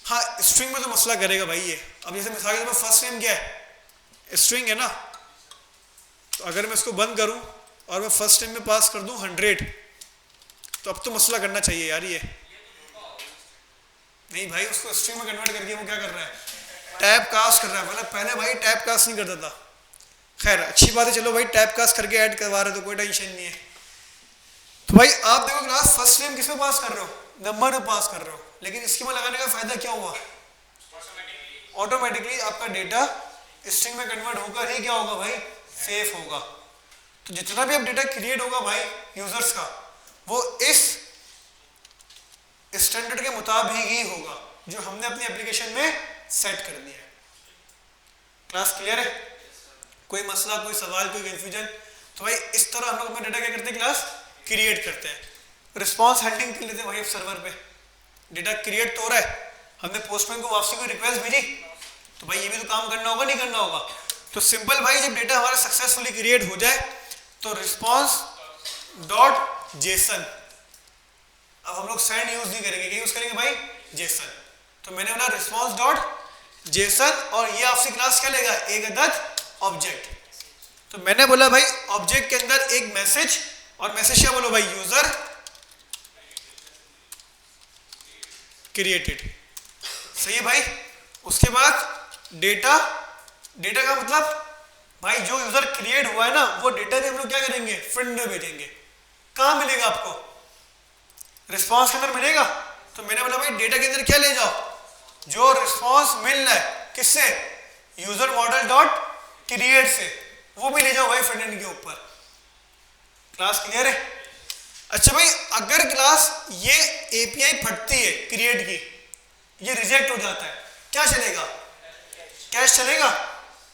हाँ स्ट्रिंग में तो मसला करेगा भाई ये। अब जैसे मिसाल के तौर पर फर्स्ट नेम क्या है, स्ट्रिंग है ना, तो अगर मैं इसको बंद करूं और मैं फर्स्ट नेम में पास कर दूं 100, तो अब तो मसला करना चाहिए यार ये। नहीं भाई उसको स्ट्रिंग में कन्वर्ट करके वो क्या कर रहा है, टैब कास्ट कर रहा है, मतलब पहले भाई टैब कास्ट नहीं करता था। खैर अच्छी बात है, चलो भाई टैब कास्ट करके ऐड करवा रहे हो तो कोई टेंशन नहीं है। तो भाई आप देखो क्लास फर्स्ट नेम किसमें पास कर रहे हो, नंबर में पास कर रहे हो, लेकिन स्कीमा लगाने का फायदा क्या हुआ, ऑटोमेटिकली आपका डेटा स्ट्रिंग में कन्वर्ट होकर ही क्या होगा भाई, सेफ होगा। तो जितना भी अब डेटा क्रिएट होगा भाई यूजर्स का, वो इस स्टैंडर्ड के मुताबिक ही होगा जो हमने अपनी एप्लीकेशन में सेट कर दिया है। क्लास क्लियर है, कोई मसला, कोई सवाल, कोई कंफ्यूजन। तो भाई इस तरह हम लोग अपना डेटा क्या करते हैं, क्लास क्रिएट करते हैं। रिस्पॉन्स हैंडलिंग कर लेते हैं भाई, अब सर्वर पे डेटा क्रिएट तो हो रहा है, हमने पोस्टमैन को वापसी कोई रिक्वेस्ट भेजी, तो भाई ये भी तो काम करना होगा, नहीं करना होगा। तो सिंपल भाई जब डेटा हमारा सक्सेसफुली क्रिएट हो जाए तो रिस्पॉन्स डॉट जेसन, अब हम लोग सेंड यूज नहीं करेंगे, क्या यूज करेंगे भाई, जेसन। तो मैंने बोला रिस्पॉन्स डॉट जेसन, और ये आपसे क्लास क्या लेगा, एक अदद ऑब्जेक्ट। तो मैंने बोला भाई ऑब्जेक्ट के अंदर एक मैसेज, और मैसेज क्या बोलो भाई, यूजर क्रिएटेड, सही है भाई। उसके बाद डेटा, डेटा का मतलब भाई जो यूजर क्रिएट हुआ है ना, वो डेटा भी हम लोग क्या करेंगे, फ्रंट में भेजेंगे। कहाँ मिलेगा आपको, रिस्पॉन्स के अंदर मिलेगा। तो मैंने बोला भाई डेटा के अंदर क्या ले जाओ, जो रिस्पॉन्स मिल रहा है किससे, यूजर मॉडल डॉट क्रिएट से, वो भी ले जाओ भाई फ्रंट एंड के ऊपर। क्लास क्लियर है। अच्छा भाई अगर क्लास ये एपीआई फटती है क्रिएट की, ये रिजेक्ट हो जाता है, क्या चलेगा, कैश चलेगा।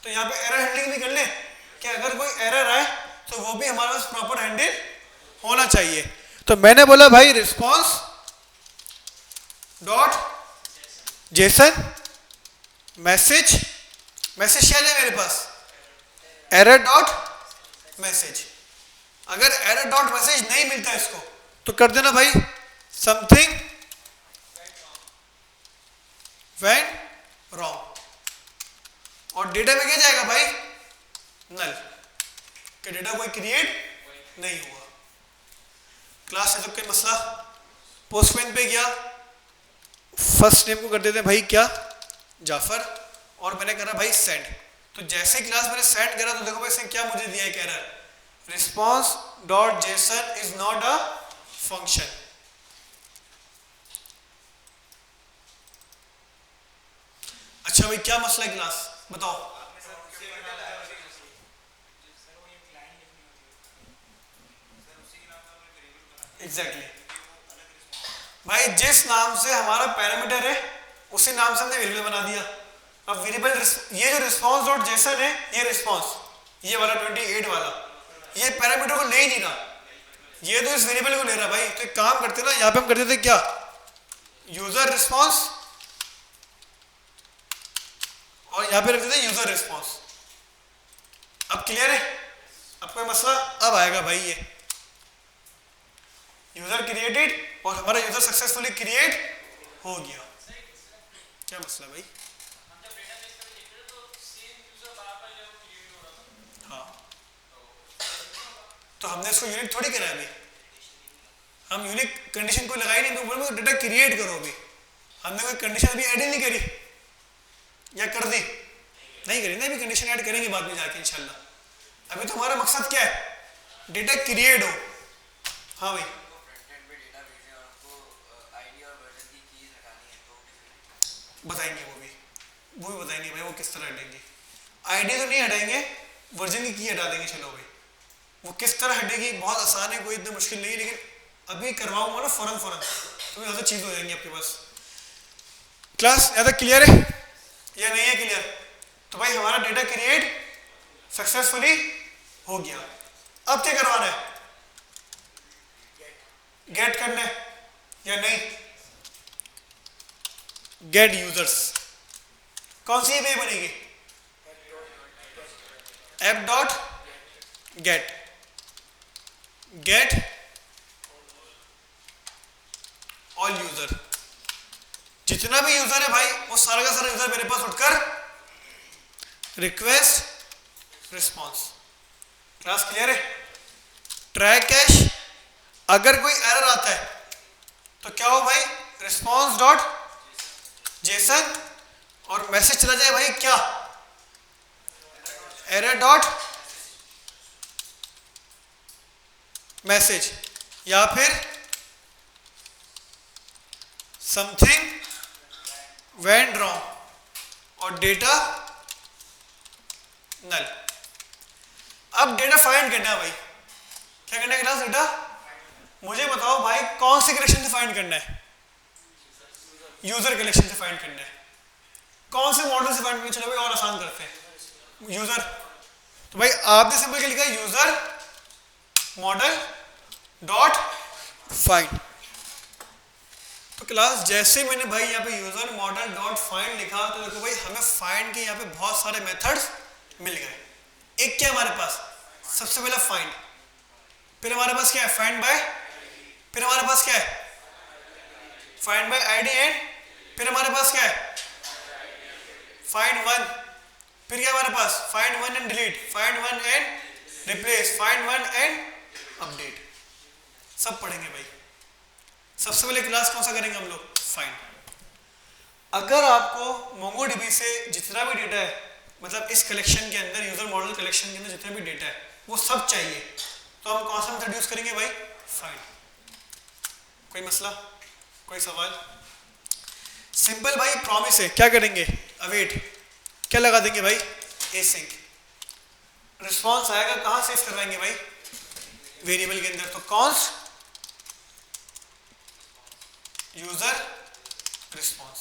तो यहाँ पे एरर हैंडलिंग भी कर ले कि अगर कोई एरर आए तो वो भी हमारे पास प्रॉपर हैंडल होना चाहिए। तो मैंने बोला भाई response dot JSON message, message क्या है मेरे पास, एरर डॉट मैसेज। अगर एरर डॉट मैसेज नहीं मिलता इसको तो कर देना भाई समथिंग वेंट रॉन्ग, और डेटा में क्या जाएगा भाई नल, कि डेटा कोई क्रिएट नहीं हुआ। क्लास सेटअप का मसला पोस्टमैन पे गया, फर्स्ट नेम को कर देते हैं भाई क्या जाफर, और मैंने करा भाई सेंड। तो जैसे ही क्लास मैंने सेंड करा तो देखो भाई इसने क्या मुझे दिया है, कह रहा है response dot JSON is not a function. अच्छा भाई क्या मसला है क्लास बताओ। एग्जैक्टली भाई जिस नाम से हमारा पैरामीटर है उसी नाम से हमने वेरिएबल बना दिया। अब वेरिएबल ये जो रिस्पॉन्स डॉट जेसन है, ये रिस्पॉन्स ये वाला 28 वाला, ये पैरामीटर को ले ही नहीं रहा, ये तो इस वेरिएबल को ले रहा भाई। तो एक काम करते ना, यहाँ पे हम करते थे क्या यूजर रिस्पॉन्स, और यहाँ पे रखते थे यूजर रिस्पॉन्स। अब क्लियर है, अब कोई मसला अब आएगा भाई, ये यूजर क्रिएटेड और हमारा यूजर सक्सेसफुली क्रिएट हो गया। क्या मसला भाई, हाँ तो हमने इसको यूनिक थोड़ी करा अभी, हम यूनिक कंडीशन कोई लगाई नहीं, तो बोलो डेटा क्रिएट करो। अभी हमने कोई कंडीशन अभी ऐड ही नहीं करी, या कर दी नहीं करी ना, अभी कंडीशन ऐड करेंगे बाद में जाके इंशाल्लाह। अभी तो हमारा मकसद क्या है, डेटा क्रिएट हो। हाँ भाई बताएंगे, वो भी बताएंगे भाई वो किस तरह हटेंगे। आईडी तो नहीं हटाएंगे, वर्जन की हटा देंगे। चलो भाई वो किस तरह हटेगी बहुत आसान है, कोई इतना मुश्किल नहीं है, लेकिन अभी करवाऊंगा ना फौरन तो ज़्यादा चीज़ हो जाएंगी आपके पास। क्लास ज़्यादा क्लियर है या नहीं है क्लियर? तो भाई हमारा डेटा क्रिएट सक्सेसफुली हो गया। अब क्या करवाना है, गेट करना है या नहीं, गेट यूजर्स। कौन सी एपीआई बनेगी, app dot gate, get all user. जितना भी यूजर है भाई वो सारा का सारा यूजर मेरे पास उठकर रिक्वेस्ट रिस्पॉन्स। क्लास क्लियर है? ट्राई कैश, अगर कोई एरर आता है तो क्या हो भाई, रिस्पॉन्स डॉट जेसन, और मैसेज चला जाए भाई क्या एरर डॉट मैसेज, या फिर समथिंग वेंट रॉन्ग और डेटा नल। अब डेटा फाइंड करना है भाई, क्या करना है क्लास, डेटा मुझे बताओ भाई कौन से कलेक्शन से फाइंड करना है, यूजर कलेक्शन से फाइंड करना है। कौन से मॉडल से फाइंड करना, चलो भाई और आसान करते हैं, यूजर। तो भाई आपने सिंपल क्या लिखा है, यूजर मॉडल डॉट फाइंड। तो क्लास जैसे मैंने भाई यहाँ पे यूजर मॉडल डॉट फाइंड लिखा, तो देखो भाई हमें फाइंड के यहाँ पे बहुत सारे मेथड्स मिल गए। एक क्या हमारे पास, सबसे पहला फाइंड, फिर हमारे पास क्या है फाइंड बाय, फिर हमारे पास क्या है फाइंड बाय आईडी, एंड फिर हमारे पास क्या है फाइंड वन, फिर क्या हमारे पास find one and delete, find one and replace, find one and update. सब पढ़ेंगे भाई। सबसे पहले क्लास कौन सा करेंगे हम लोग, फाइंड। अगर आपको मोंगोडीबी से जितना भी डेटा है, मतलब इस कलेक्शन के अंदर यूजर मॉडल कलेक्शन के अंदर जितना भी डेटा है वो सब चाहिए, तो हम कौन सा मेथड यूज करेंगे भाई, फाइंड। कोई मसला, कोई सवाल? सिंपल भाई प्रॉमिस है, क्या करेंगे अवेट, क्या लगा देंगे भाई एसिंक, रिस्पॉन्स आएगा कहां से करवाएंगे भाई वेरिएबल के अंदर, तो const user response.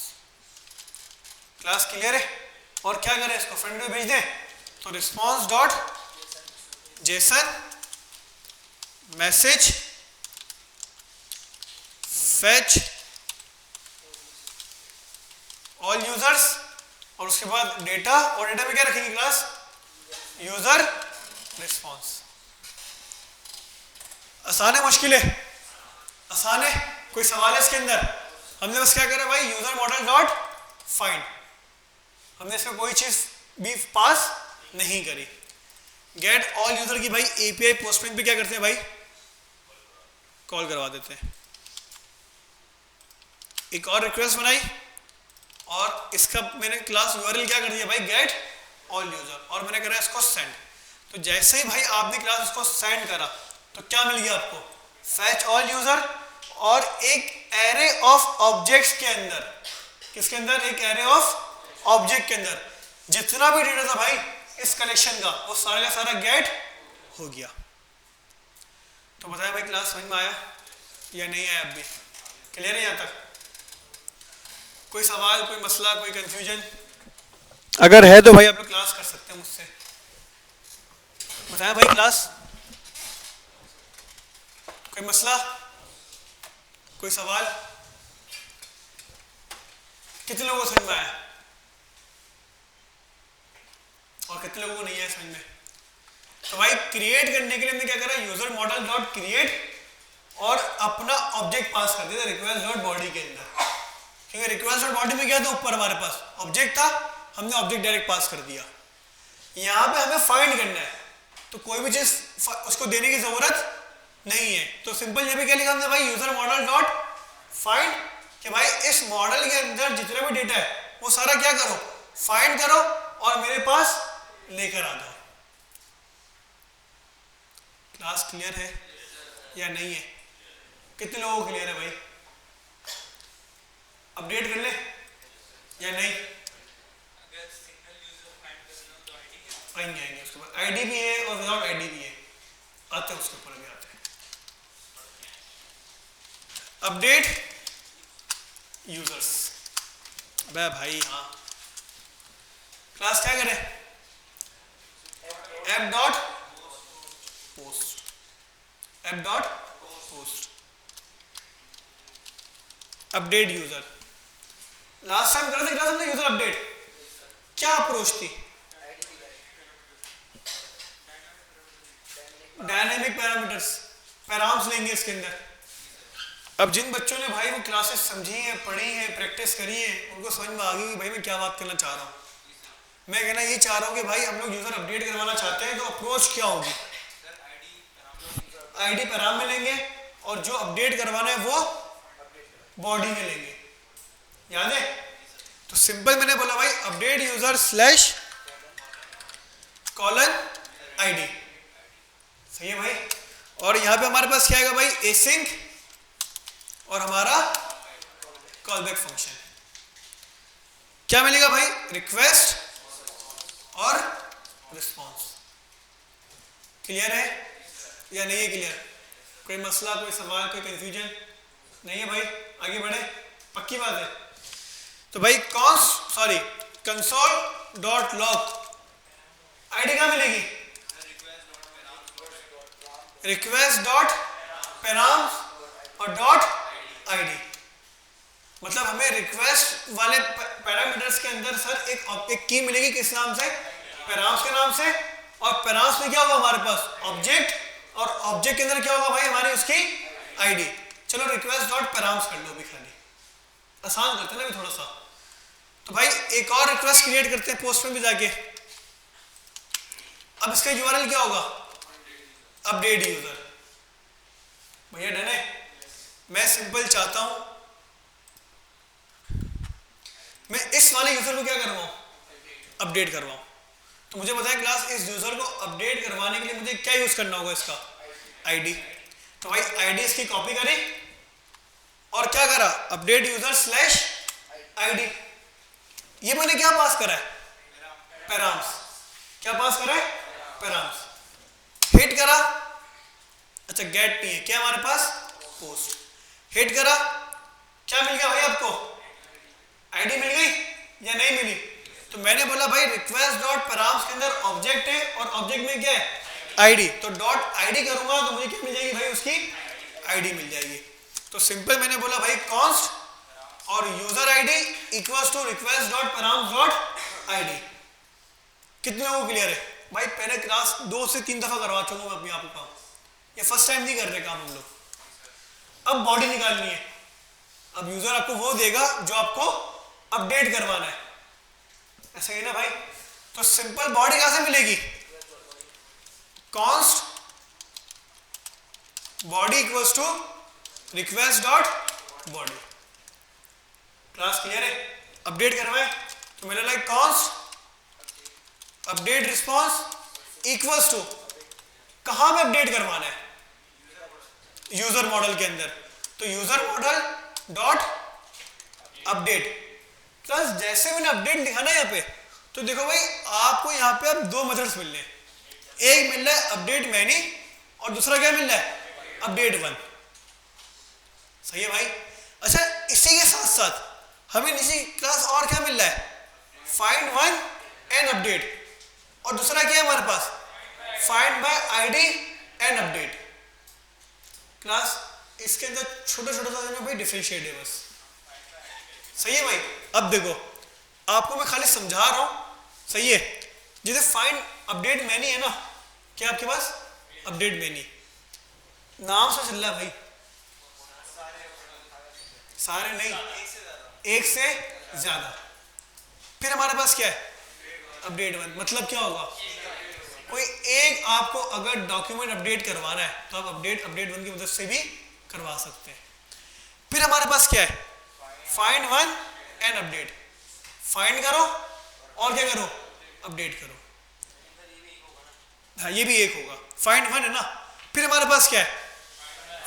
Class clear है? और क्या करें, इसको फ्रंट में भेज दें, तो response dot JSON message fetch all users, और उसके बाद डेटा, और डेटा में क्या रखेंगे क्लास, यूजर रिस्पॉन्स। आसान है मुश्किल है? आसान है, कोई सवाल है इसके अंदर? हमने बस क्या करा भाई, यूजर मॉडल डॉट फाइंड, हमने इसमें कोई चीज भी पास नहीं करी। गेट ऑल यूजर की भाई एपीआई पोस्टमैन पे क्या करते हैं भाई, कॉल करवा देते हैं। एक और रिक्वेस्ट बनाई और इसका मैंने क्लास यूआरएल क्या कर दिया भाई, गेट ऑल यूजर, और मैंने करा इसको सेंड। तो जैसे ही भाई आपने क्लास इसको सेंड करा तो क्या मिल गया आपको, फैच ऑल यूजर, और एक एरे ऑफ ऑब्जेक्ट्स के अंदर, किसके अंदर, एक एरे ऑफ ऑब्जेक्ट के अंदर जितना भी डेटा था भाई इस कलेक्शन का वो सारा का सारा गेट हो गया। तो बताया भाई क्लास समझ में आया या नहीं आया? अब भी क्लियर है यहाँ तक? कोई सवाल, कोई मसला, कोई कंफ्यूजन? अगर है तो भाई आप लोग क्लास कर सकते हैं मुझसे। बताया भाई क्लास, कोई मसला, कोई सवाल? कितने लोगों को समझ में आया और कितने लोगों को नहीं आया समझ में? तो भाई क्रिएट करने के लिए हमने क्या करा, यूजर मॉडल डॉट क्रिएट और अपना ऑब्जेक्ट पास कर दिया रिक्वेस्ट डॉट बॉडी के अंदर, क्योंकि रिक्वेस्ट डॉट बॉडी में क्या था, ऊपर हमारे पास ऑब्जेक्ट था, हमने ऑब्जेक्ट डायरेक्ट पास कर दिया। यहाँ पे हमें फाइंड करना है तो कोई भी चीज उसको देने की जरूरत नहीं है, तो सिंपल यहाँ पे क्या लिखा हमने भाई, यूजर मॉडल डॉट फाइंड, कि भाई इस मॉडल के अंदर जितना भी डेटा है वो सारा क्या करो, फाइंड करो और मेरे पास लेकर आ दो। क्लास क्लियर है या नहीं है? कितने लोगों को क्लियर है भाई? अपडेट कर ले या नहीं? आएंगे उसके बाद आईडी भी है और विदाउट आईडी भी है, आते हैं उसके ऊपर भी आते हैं। अपडेट यूजर्स, बे भाई हाँ, क्लास क्या करें, app dot post, app dot post, update user. Last time कर क्लास हमने यूजर अपडेट, क्या अप्रोच थी, डायनेमिक पैरामीटर्स, पैराम्स लेंगे इसके अंदर। अब जिन बच्चों ने भाई वो क्लासेस समझी हैं, पढ़ी हैं, प्रैक्टिस करी है, उनको समझ में आ गई कि भाई मैं क्या बात करना चाह रहा हूँ। मैं कहना ये चाह रहा हूँ कि भाई हम लोग यूजर अपडेट करवाना चाहते हैं तो अप्रोच क्या होगी, आईडी पैराम में लेंगे और जो अपडेट करवाना है वो बॉडी में लेंगे, याद है? तो सिंपल मैंने बोला भाई update user slash colon ID, सही है भाई। और यहाँ पे हमारे पास क्या आएगा भाई, एसिंक और हमारा कॉलबैक फंक्शन। क्या मिलेगा भाई, रिक्वेस्ट और रिस्पॉन्स। क्लियर है या नहीं है? क्लियर? कोई मसला, कोई सवाल, कोई कंफ्यूजन नहीं है भाई? आगे बढ़े, पक्की बात है। तो भाई कंसोल डॉट लॉग आईडी कहाँ मिलेगी, रिक्वेस्ट डॉट पैराम्स और डॉट आईडी। मतलब हमें रिक्वेस्ट वाले पैरामीटर्स के अंदर सर एक की मिलेगी, किस नाम से, पैराम्स के नाम से, और पैराम्स में क्या होगा हमारे पास ऑब्जेक्ट, और ऑब्जेक्ट के अंदर क्या होगा भाई हमारी उसकी आईडी। चलो रिक्वेस्ट डॉट पैराम्स कर लो भी, खाली आसान करते हैं ना भी थोड़ा सा। तो भाई एक और रिक्वेस्ट क्रिएट करते हैं पोस्ट में भी जाके। अब इसका यूआरएल क्या होगा, अपडेट यूजर। भैया डन है? मैं सिंपल चाहता हूं मैं इस वाले यूजर को क्या करवाऊं, अपडेट करवाऊं। तो मुझे बताएं क्लास, इस यूजर को अपडेट करवाने के लिए मुझे क्या यूज करना होगा, इसका आईडी। तो भाई आईडी इसकी कॉपी करें और क्या करा, अपडेट यूजर स्लैश आईडी। ये मैंने क्या पास करा है, पैराम्स। क्या पास करा है, पैराम्स। हिट करा, अच्छा गेट नहीं है क्या हमारे पास, पोस्ट। हिट करा, क्या मिल गया भाई आपको, आईडी मिल गई या नहीं मिली? तो मैंने बोला भाई रिक्वेस्ट डॉट पैराम्स के अंदर ऑब्जेक्ट है और ऑब्जेक्ट में क्या है, आईडी। तो डॉट आईडी करूंगा तो मुझे क्या मिल जाएगी भाई, उसकी आईडी मिल जाएगी। तो सिंपल मैंने बोला भाई कॉन्स्ट और user ID equals to request dot params dot ID. कितने लोगों को क्लियर है भाई? पहले क्लास 2 से 3 दफा करवा चुका हूं मैं अपने आप को काम, ये फर्स्ट टाइम नहीं कर रहे काम हम लोग। अब बॉडी निकालनी है। अब यूजर आपको वो देगा जो आपको अपडेट करवाना है, ऐसा ही ना भाई। तो सिंपल बॉडी कहां से मिलेगी? Const body equals to request dot body. Class clear है? अपडेट करवाए तो मेरा like const update response equals to, कहां में अपडेट करवाना है? यूजर मॉडल के अंदर। तो user model dot update. Plus जैसे मैंने अपडेट लिखा ना यहाँ पे, तो देखो भाई आपको यहाँ पे अब दो मेथड्स मिल रहे हैं। एक मिल रहा है अपडेट मैनी और दूसरा क्या मिल रहा है? Update one. सही है भाई? अच्छा, इसी के साथ साथ हमें नीचे क्लास और क्या मिल रहा है? Find one and update. और दूसरा क्या है हमारे पास? Find by ID and update. Class इसके अंदर छोटा छोटा सा भाई डिफरेंशिएट है बस। सही है भाई? अब देखो आपको मैं खाली समझा रहा हूं, सही है? जैसे फाइंड अपडेट मैनी है ना, क्या आपके पास अपडेट मैनी नाम से चल रहा है भाई? सारे नहीं, एक से ज्यादा। फिर हमारे पास क्या है? Update one. मतलब क्या होगा? कोई एक आपको अगर डॉक्यूमेंट अपडेट करवाना है तो आप अपडेट वन की मदद से भी करवा सकते हैं। फिर हमारे पास क्या है? Find one and update. Find करो और क्या करो? अपडेट करो। हाँ, ये भी एक होगा। फाइंड वन है ना। फिर हमारे पास क्या है?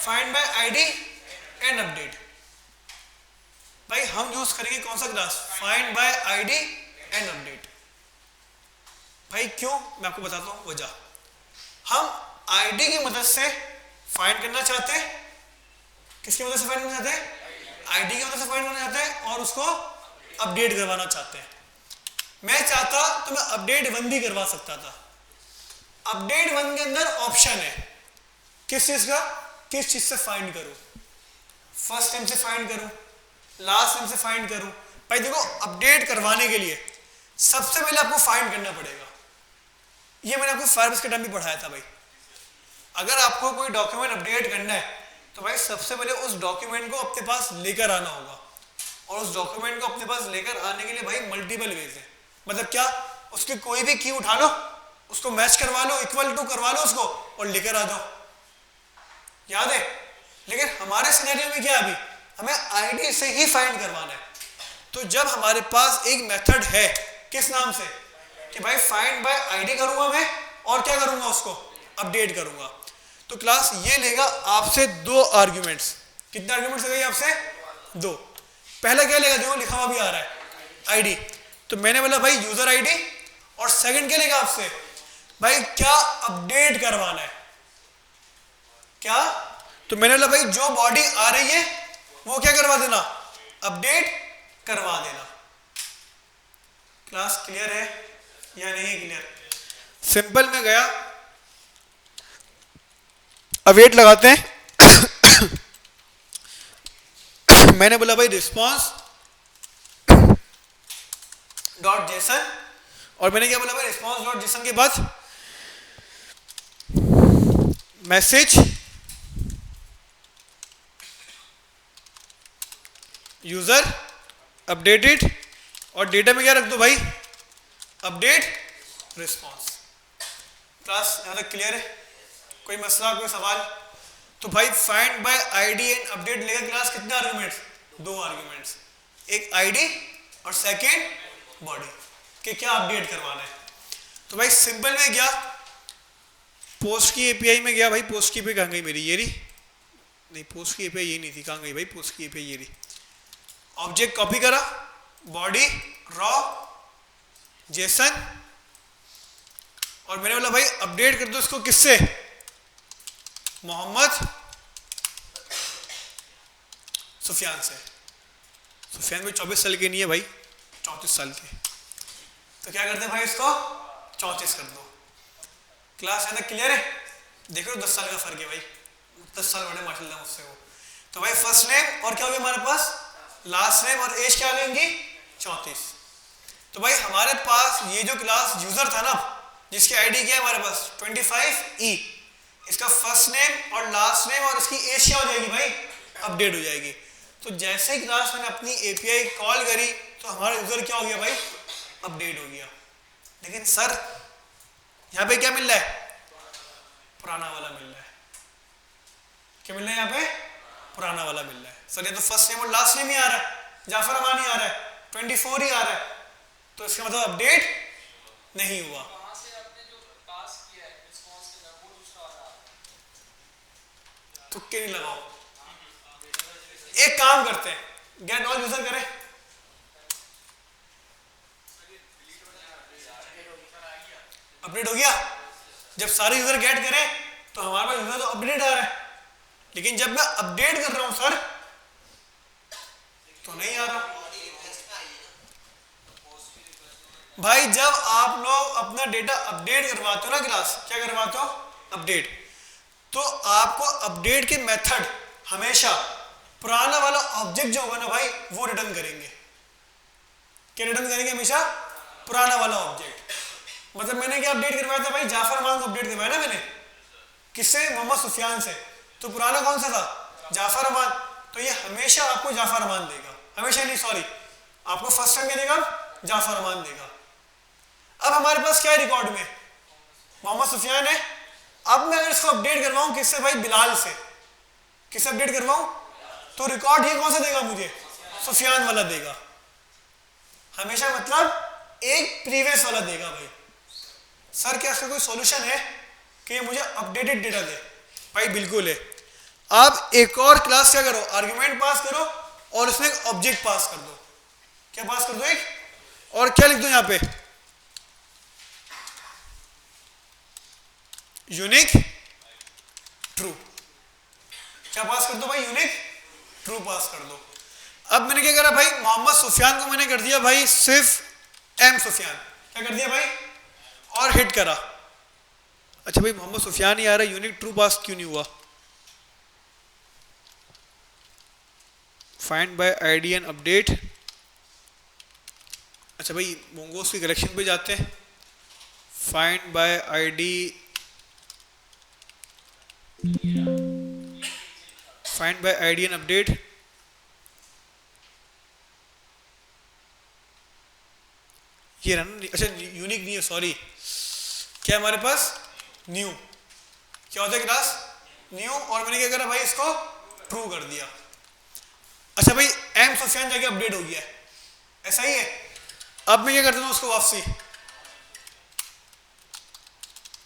Find by ID and update. भाई हम यूज करेंगे कौन सा class? Find by ID and update. भाई क्यों? मैं आपको बताता हूं वजह। हम आईडी की मदद से फाइंड करना चाहते हैं। किसकी मदद से फाइंड करना चाहते हैं? आईडी की मदद से फाइंड करना चाहते हैं और उसको अपडेट करवाना चाहते हैं। मैं चाहता तो मैं अपडेट वन भी करवा सकता था। अपडेट वन के अंदर ऑप्शन है किस चीज का? किस चीज से फाइंड करूं? फर्स्ट नेम से फाइंड करूं, लास्ट नेम से फाइंड करूं? भाई देखो अपडेट करवाने के लिए सबसे पहले आपको फाइंड करना पड़ेगा। ये मैंने आपको फायरबेस के टाइम भी पढ़ाया था भाई। अगर आपको कोई डॉक्यूमेंट अपडेट करना है तो भाई सबसे पहले उस डॉक्यूमेंट को अपने पास लेकर आना होगा। और उस डॉक्यूमेंट को अपने पास लेकर आने के लिए भाई मल्टीपल वेज है। मतलब क्या? उसकी कोई भी की उठा लो, उसको मैच करवा लो, इक्वल टू करवा लो उसको और लेकर आ जाओ। याद है? लेकिन हमारे सिनेरियो में क्या? अभी हमें आईडी से ही फाइंड करवाना है। तो जब हमारे पास एक मेथड है, किस नाम से? कि भाई फाइंड बाय आईडी करूंगा मैं और क्या करूंगा? उसको अपडेट करूंगा। तो क्लास ये लेगा आपसे दो आर्ग्यूमेंट्स। कितने आर्ग्यूमेंट्स लेगा आपसे? दो। पहला क्या लेगा? जो लिखा हुआ भी आ रहा है आईडी। तो मैंने बोला भाई यूजर आईडी। और सेकंड क्या लेगा आपसे? भाई क्या अपडेट करवाना है? क्या? तो मैंने बोला भाई जो बॉडी आ रही है वो क्या करवा देना? अपडेट करवा देना। क्लास क्लियर है या नहीं है? क्लियर? सिंपल में गया, अवेट लगाते हैं। मैंने बोला भाई रिस्पॉन्स डॉट जेसन। और मैंने क्या बोला भाई? रिस्पॉन्स डॉट जेसन के बाद मैसेज यूजर अपडेटेड। और डेटा में क्या रख दो भाई? Update response. क्लास यहां तक क्लियर है? कोई मसला, कोई सवाल? तो भाई find by ID and update लेगा क्लास कितने आर्ग्यूमेंट्स? दो आर्ग्यूमेंट्स। एक आईडी और सेकेंड बॉडी कि क्या अपडेट करवाना है। तो भाई सिंपल में गया, पोस्ट की एपीआई में गया। भाई पोस्ट की एपीआई कहाँ गई मेरी? ये रही। नहीं, पोस्ट की एपीआई ये नहीं थी। कहाँ गई भाई पोस्ट की एपीआई? ये रही। ऑब्जेक्ट कॉपी करा, बॉडी रॉ जेसन। और मैंने बोला भाई अपडेट कर दो इसको किससे? मोहम्मद सुफियान से। सुफियान भी 24 साल के नहीं है भाई, 34 साल के। तो क्या करते हैं भाई? इसको 34 कर दो। क्लास है ना? क्लियर है? देखो 10 साल का फर्क है भाई, 10 साल बड़े माशाल्लाह मुझसे वो। तो भाई फर्स्ट नेम और क्या हो गया हमारे पास? Last name. और एज क्या लेंगे? 34। तो भाई हमारे पास ये जो क्लास यूजर था ना, जिसकी आईडी क्या है हमारे पास? 25E। इसका फर्स्ट नेम और लास्ट नेम और इसकी एज क्या हो जाएगी भाई? अपडेट हो जाएगी। तो जैसे ही क्लास मैंने अपनी एपीआई कॉल करी तो हमारा यूजर क्या हो गया भाई, अपडेट हो गया। लेकिन सर यहाँ पे क्या मिल रहा है, पुराना वाला मिल रहा है। क्या मिल रहा है यहाँ पे, पुराना वाला मिल रहा है। सर ये तो फर्स्ट नेम और लास्ट नेम ही आ रहा है, जाफर अमान ही आ रहा है, 24 ही आ रहा है, तो इसका मतलब अपडेट नहीं हुआ। वहाँ से आपने जो पास किया है रिस्पांस के अंदर वो दूसरा आ रहा है। तुक्के नहीं लगाओ, एक काम करते हैं, गेट ऑल यूजर करें। अपडेट हो गया। जब सारे यूजर गेट करें तो हमारे पास यूजर तो अपडेट आ रहा है, लेकिन जब मैं अपडेट कर रहा हूं सर तो नहीं आ रहा। भाई जब आप लोग अपना डेटा अपडेट करवाते हो ना क्लास, क्या करवाते हो, अपडेट, तो आपको अपडेट के मेथड हमेशा पुराना वाला ऑब्जेक्ट जो होगा ना भाई वो रिटर्न करेंगे। क्या रिटर्न करेंगे, हमेशा पुराना वाला ऑब्जेक्ट। मतलब मैंने क्या अपडेट करवाया था भाई, जाफर अमान को अपडेट करवाया ना मैंने, किससे, मोहम्मद सुफियान से, तो पुराना कौन सा था, जाफर अमान, तो ये हमेशा आपको जाफर अमान देगा, हमेशा नहीं, सॉरी, आपको फर्स्ट टाइम क्या देगा, जाफर अमान देगा। अब हमारे पास क्या है रिकॉर्ड में, मोहम्मद सुफियान है। अब मैं अगर इसको अपडेट करवाऊं किससे भाई, बिलाल से, किससे अपडेट करवाऊं, तो रिकॉर्ड ये कौन सा देगा मुझे, सुफियान वाला देगा हमेशा, मतलब एक प्रीवियस वाला देगा भाई। सर क्या इसका कोई सॉल्यूशन है कि ये मुझे अपडेटेड डेटा दे, भाई बिल्कुल है। आप एक और क्लास क्या करो, आर्गुमेंट पास करो और उसमें एक ऑब्जेक्ट पास कर दो। क्या पास कर दो, एक, और क्या लिख दो यहाँ पे, यूनिक ट्रू। क्या पास कर दो भाई, यूनिक ट्रू पास कर दो। अब मैंने क्या करा भाई, मोहम्मद सुफियान को मैंने कर दिया भाई सिर्फ एम सुफियान, क्या कर दिया भाई, और हिट करा। अच्छा भाई मोहम्मद सुफियान ही आ रहा है, यूनिक ट्रू पास क्यों नहीं हुआ, find by ID and update. अच्छा भाई मोंगोस की कलेक्शन पे जाते हैं, find by ID, find by ID and update. ये रन, अच्छा यूनिक नहीं है, सॉरी, क्या हमारे पास, न्यू, क्या होता है क्लास, न्यू, और मैंने क्या करा भाई, इसको ट्रू कर दिया। अच्छा भाई एम सुफियान जाके अपडेट हो गया है, ऐसा ही है। अब मैं क्या करता हूँ, उसको वापसी,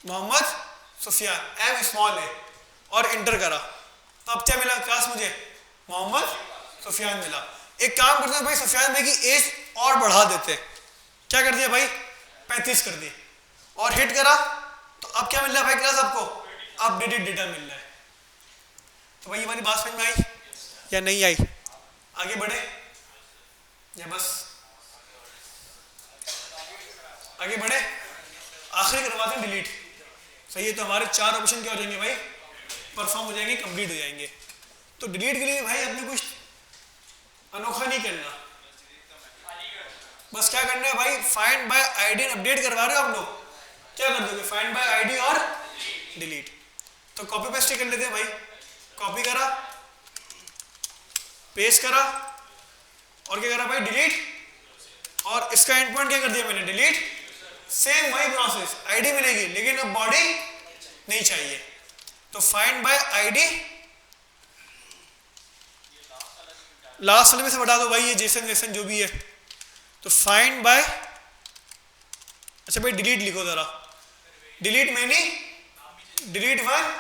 मोहम्मद सुफियान एम स्मॉल है, और एंटर करा, तो अब क्या मिला क्लास मुझे, मोहम्मद सुफियान मिला। एक काम करते हैं भाई, सुफियान भाई की एज और बढ़ा देते हैं, क्या कर दिया भाई, 35 कर दी, और हिट करा, तो अब क्या मिल रहा है भाई क्लास आपको, अपडेटेड डेटा मिल रहा है। तो भाई ये वाली बात समझ में आई या नहीं आई, आगे बढ़े या बस आगे बढ़े, आखिरी करवाते हैं डिलीट। सही है, तो हमारे 4 ऑप्शन क्या हो जाएंगे भाई, परफॉर्म हो जाएंगे, कंप्लीट हो जाएंगे। तो डिलीट के लिए भाई अपने कुछ अनोखा नहीं करना, बस क्या करना है भाई, फाइंड बाय आईडी अपडेट करवा रहे हो आप लोग, क्या कर दोगे, फाइंड बाय आईडी और डिलीट। तो कॉपी पेस्ट कर लेते हैं भाई, कॉपी करा, पेस्ट करा, और क्या करा भाई, डिलीट, और इसका एंड पॉइंट क्या कर दिया मैंने, डिलीट। सेम वही प्रोसेस, आईडी मिलेगी लेकिन अब बॉडी नहीं चाहिए, तो फाइंड बाय आईडी, लास्ट वाले में से बता दो भाई, ये जेसन जेसन जो भी है, तो फाइंड बाय, अच्छा भाई डिलीट लिखो जरा, delete many, delete one,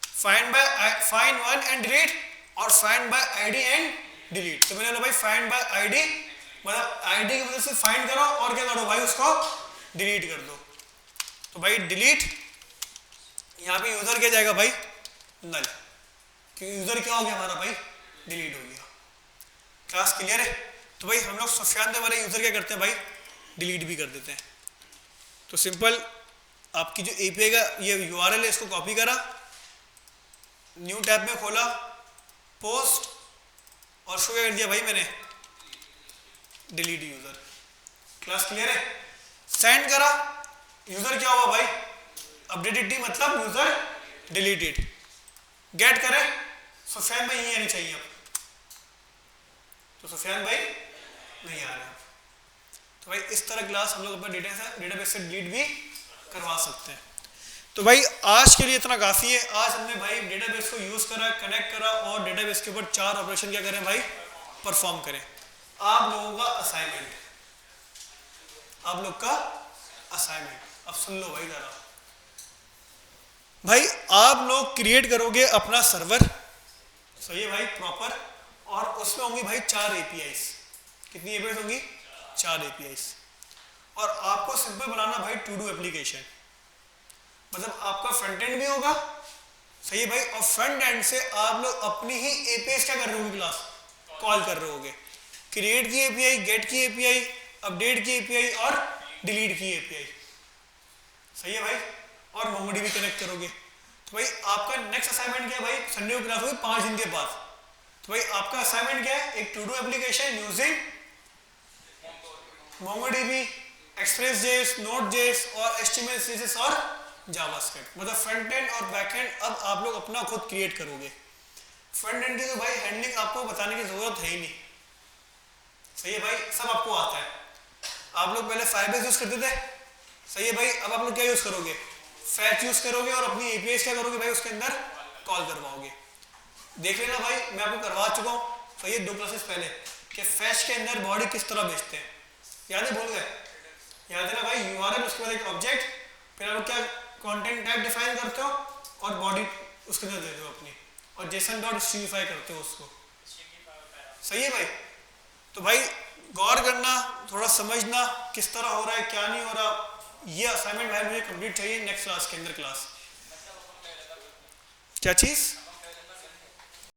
find by, find one and delete, और find by ID and delete. तो मैंने बोला भाई फाइंड बाय आईडी, मतलब आईडी की वजह से फाइंड करो और क्या करो भाई, उसको डिलीट कर दो। तो भाई डिलीट, यहाँ पे यूजर क्या जाएगा भाई, नल, क्योंकि यूजर क्या हो गया हमारा भाई, डिलीट हो गया। क्लास क्लियर है। तो भाई हम लोग सुफियान वाले यूजर क्या करते हैं भाई, डिलीट भी कर देते हैं। तो सिंपल, आपकी जो एपीआई का ये यूआरएल है, इसको कॉपी करा, न्यू टैब में खोला, पोस्ट, और शो कर दिया भाई मैंने, डिलीट यूजर। क्लास क्लियर है। सेंड करा, यूजर क्या हुआ भाई, अपडेटेड डी, मतलब यूजर डिलीटेड। गेट करे, सुफियान भाई यहीं आने चाहिए अब, तो सुफियान भाई नहीं आ रहे। तो भाई इस तरह क्लास हम लोग अपना डेटाबेस से डिलीट भी करवा सकते हैं। तो भाई आज के लिए इतना काफ़ी है। आज हमने भाई डेटाबेस को यूज़ करा, कनेक्ट करा और डेटाबेस के ऊपर 4 ऑपरेशन क्या करें भाई, परफॉर्म करें। आप लोगों का असाइनमेंट, आप लोग का असाइनमेंट, अब सुन लो भाई जरा। भाई आप लोग क्रिएट करोगे अपना सर्वर, सही है भाई, प्रॉपर, और उसमें होंगी भाई 4 एपीआईज। कितनी एपीआईज होंगी? 4 एपीआईज। और आपको सिंपल बनाना भाई टू डू एप्लीकेशन, मतलब आपका फ्रंट एंड भी होगा, सही है भाई, और फ्रंट एंड से आप लोग अपनी ही एपीआई क्या कर रहे होगे, क्लास कॉल कर रहे होगे। क्रिएट की एपीआई, गेट की एपीआई, अपडेट की एपीआई और डिलीट की एपीआई, सही है भाई, और मोंगोडीबी कनेक्ट करोगे। तो भाई आपका नेक्स्ट असाइनमेंट क्या है भाई, संडे को क्लास होगी 5 दिन के बाद। तो भाई आपका असाइनमेंट क्या है, एक to do application using MongoDB, एक्सप्रेस.js, नोड.js और HTML, CSS और जावास्क्रिप्ट, मतलब फ्रंट एंड और बैक एंड अब आप लोग अपना खुद क्रिएट करोगे। फ्रंट एंड की तो भाई हैंडलिंग आपको बताने की जरूरत है ही नहीं, सही है भाई, सब आपको आता है। आप लोग पहले फायरबेस यूज करते थे, सही है भाई, अब आप लोग क्या यूज करोगे, फैच यूज करोगे और अपनी एपीआई क्या करोगे भाई, उसके अंदर कॉल करवाओगे। देख लेना भाई, मैं आपको करवा चुका हूँ, सही है, 2 क्लासेस पहले, कि फैच के अंदर बॉडी किस तरह भेजते हैं, याद है, भूल गए? याद है ना भाई, यूआरएल, उसके बाद एक ऑब्जेक्ट, फिर आप क्या कंटेंट टाइप डिफाइन करते हो और बॉडी उसके अंदर दे दो अपनी, और जेसन डॉट स्ट्रिंगिफाई करते हो उसको, सही है भाई। तो भाई गौर करना, थोड़ा समझना किस तरह हो रहा है, क्या नहीं हो रहा। ये असाइनमेंट भाई मुझे कंप्लीट चाहिए नेक्स्ट क्लास के अंदर। क्लास क्या चीज़?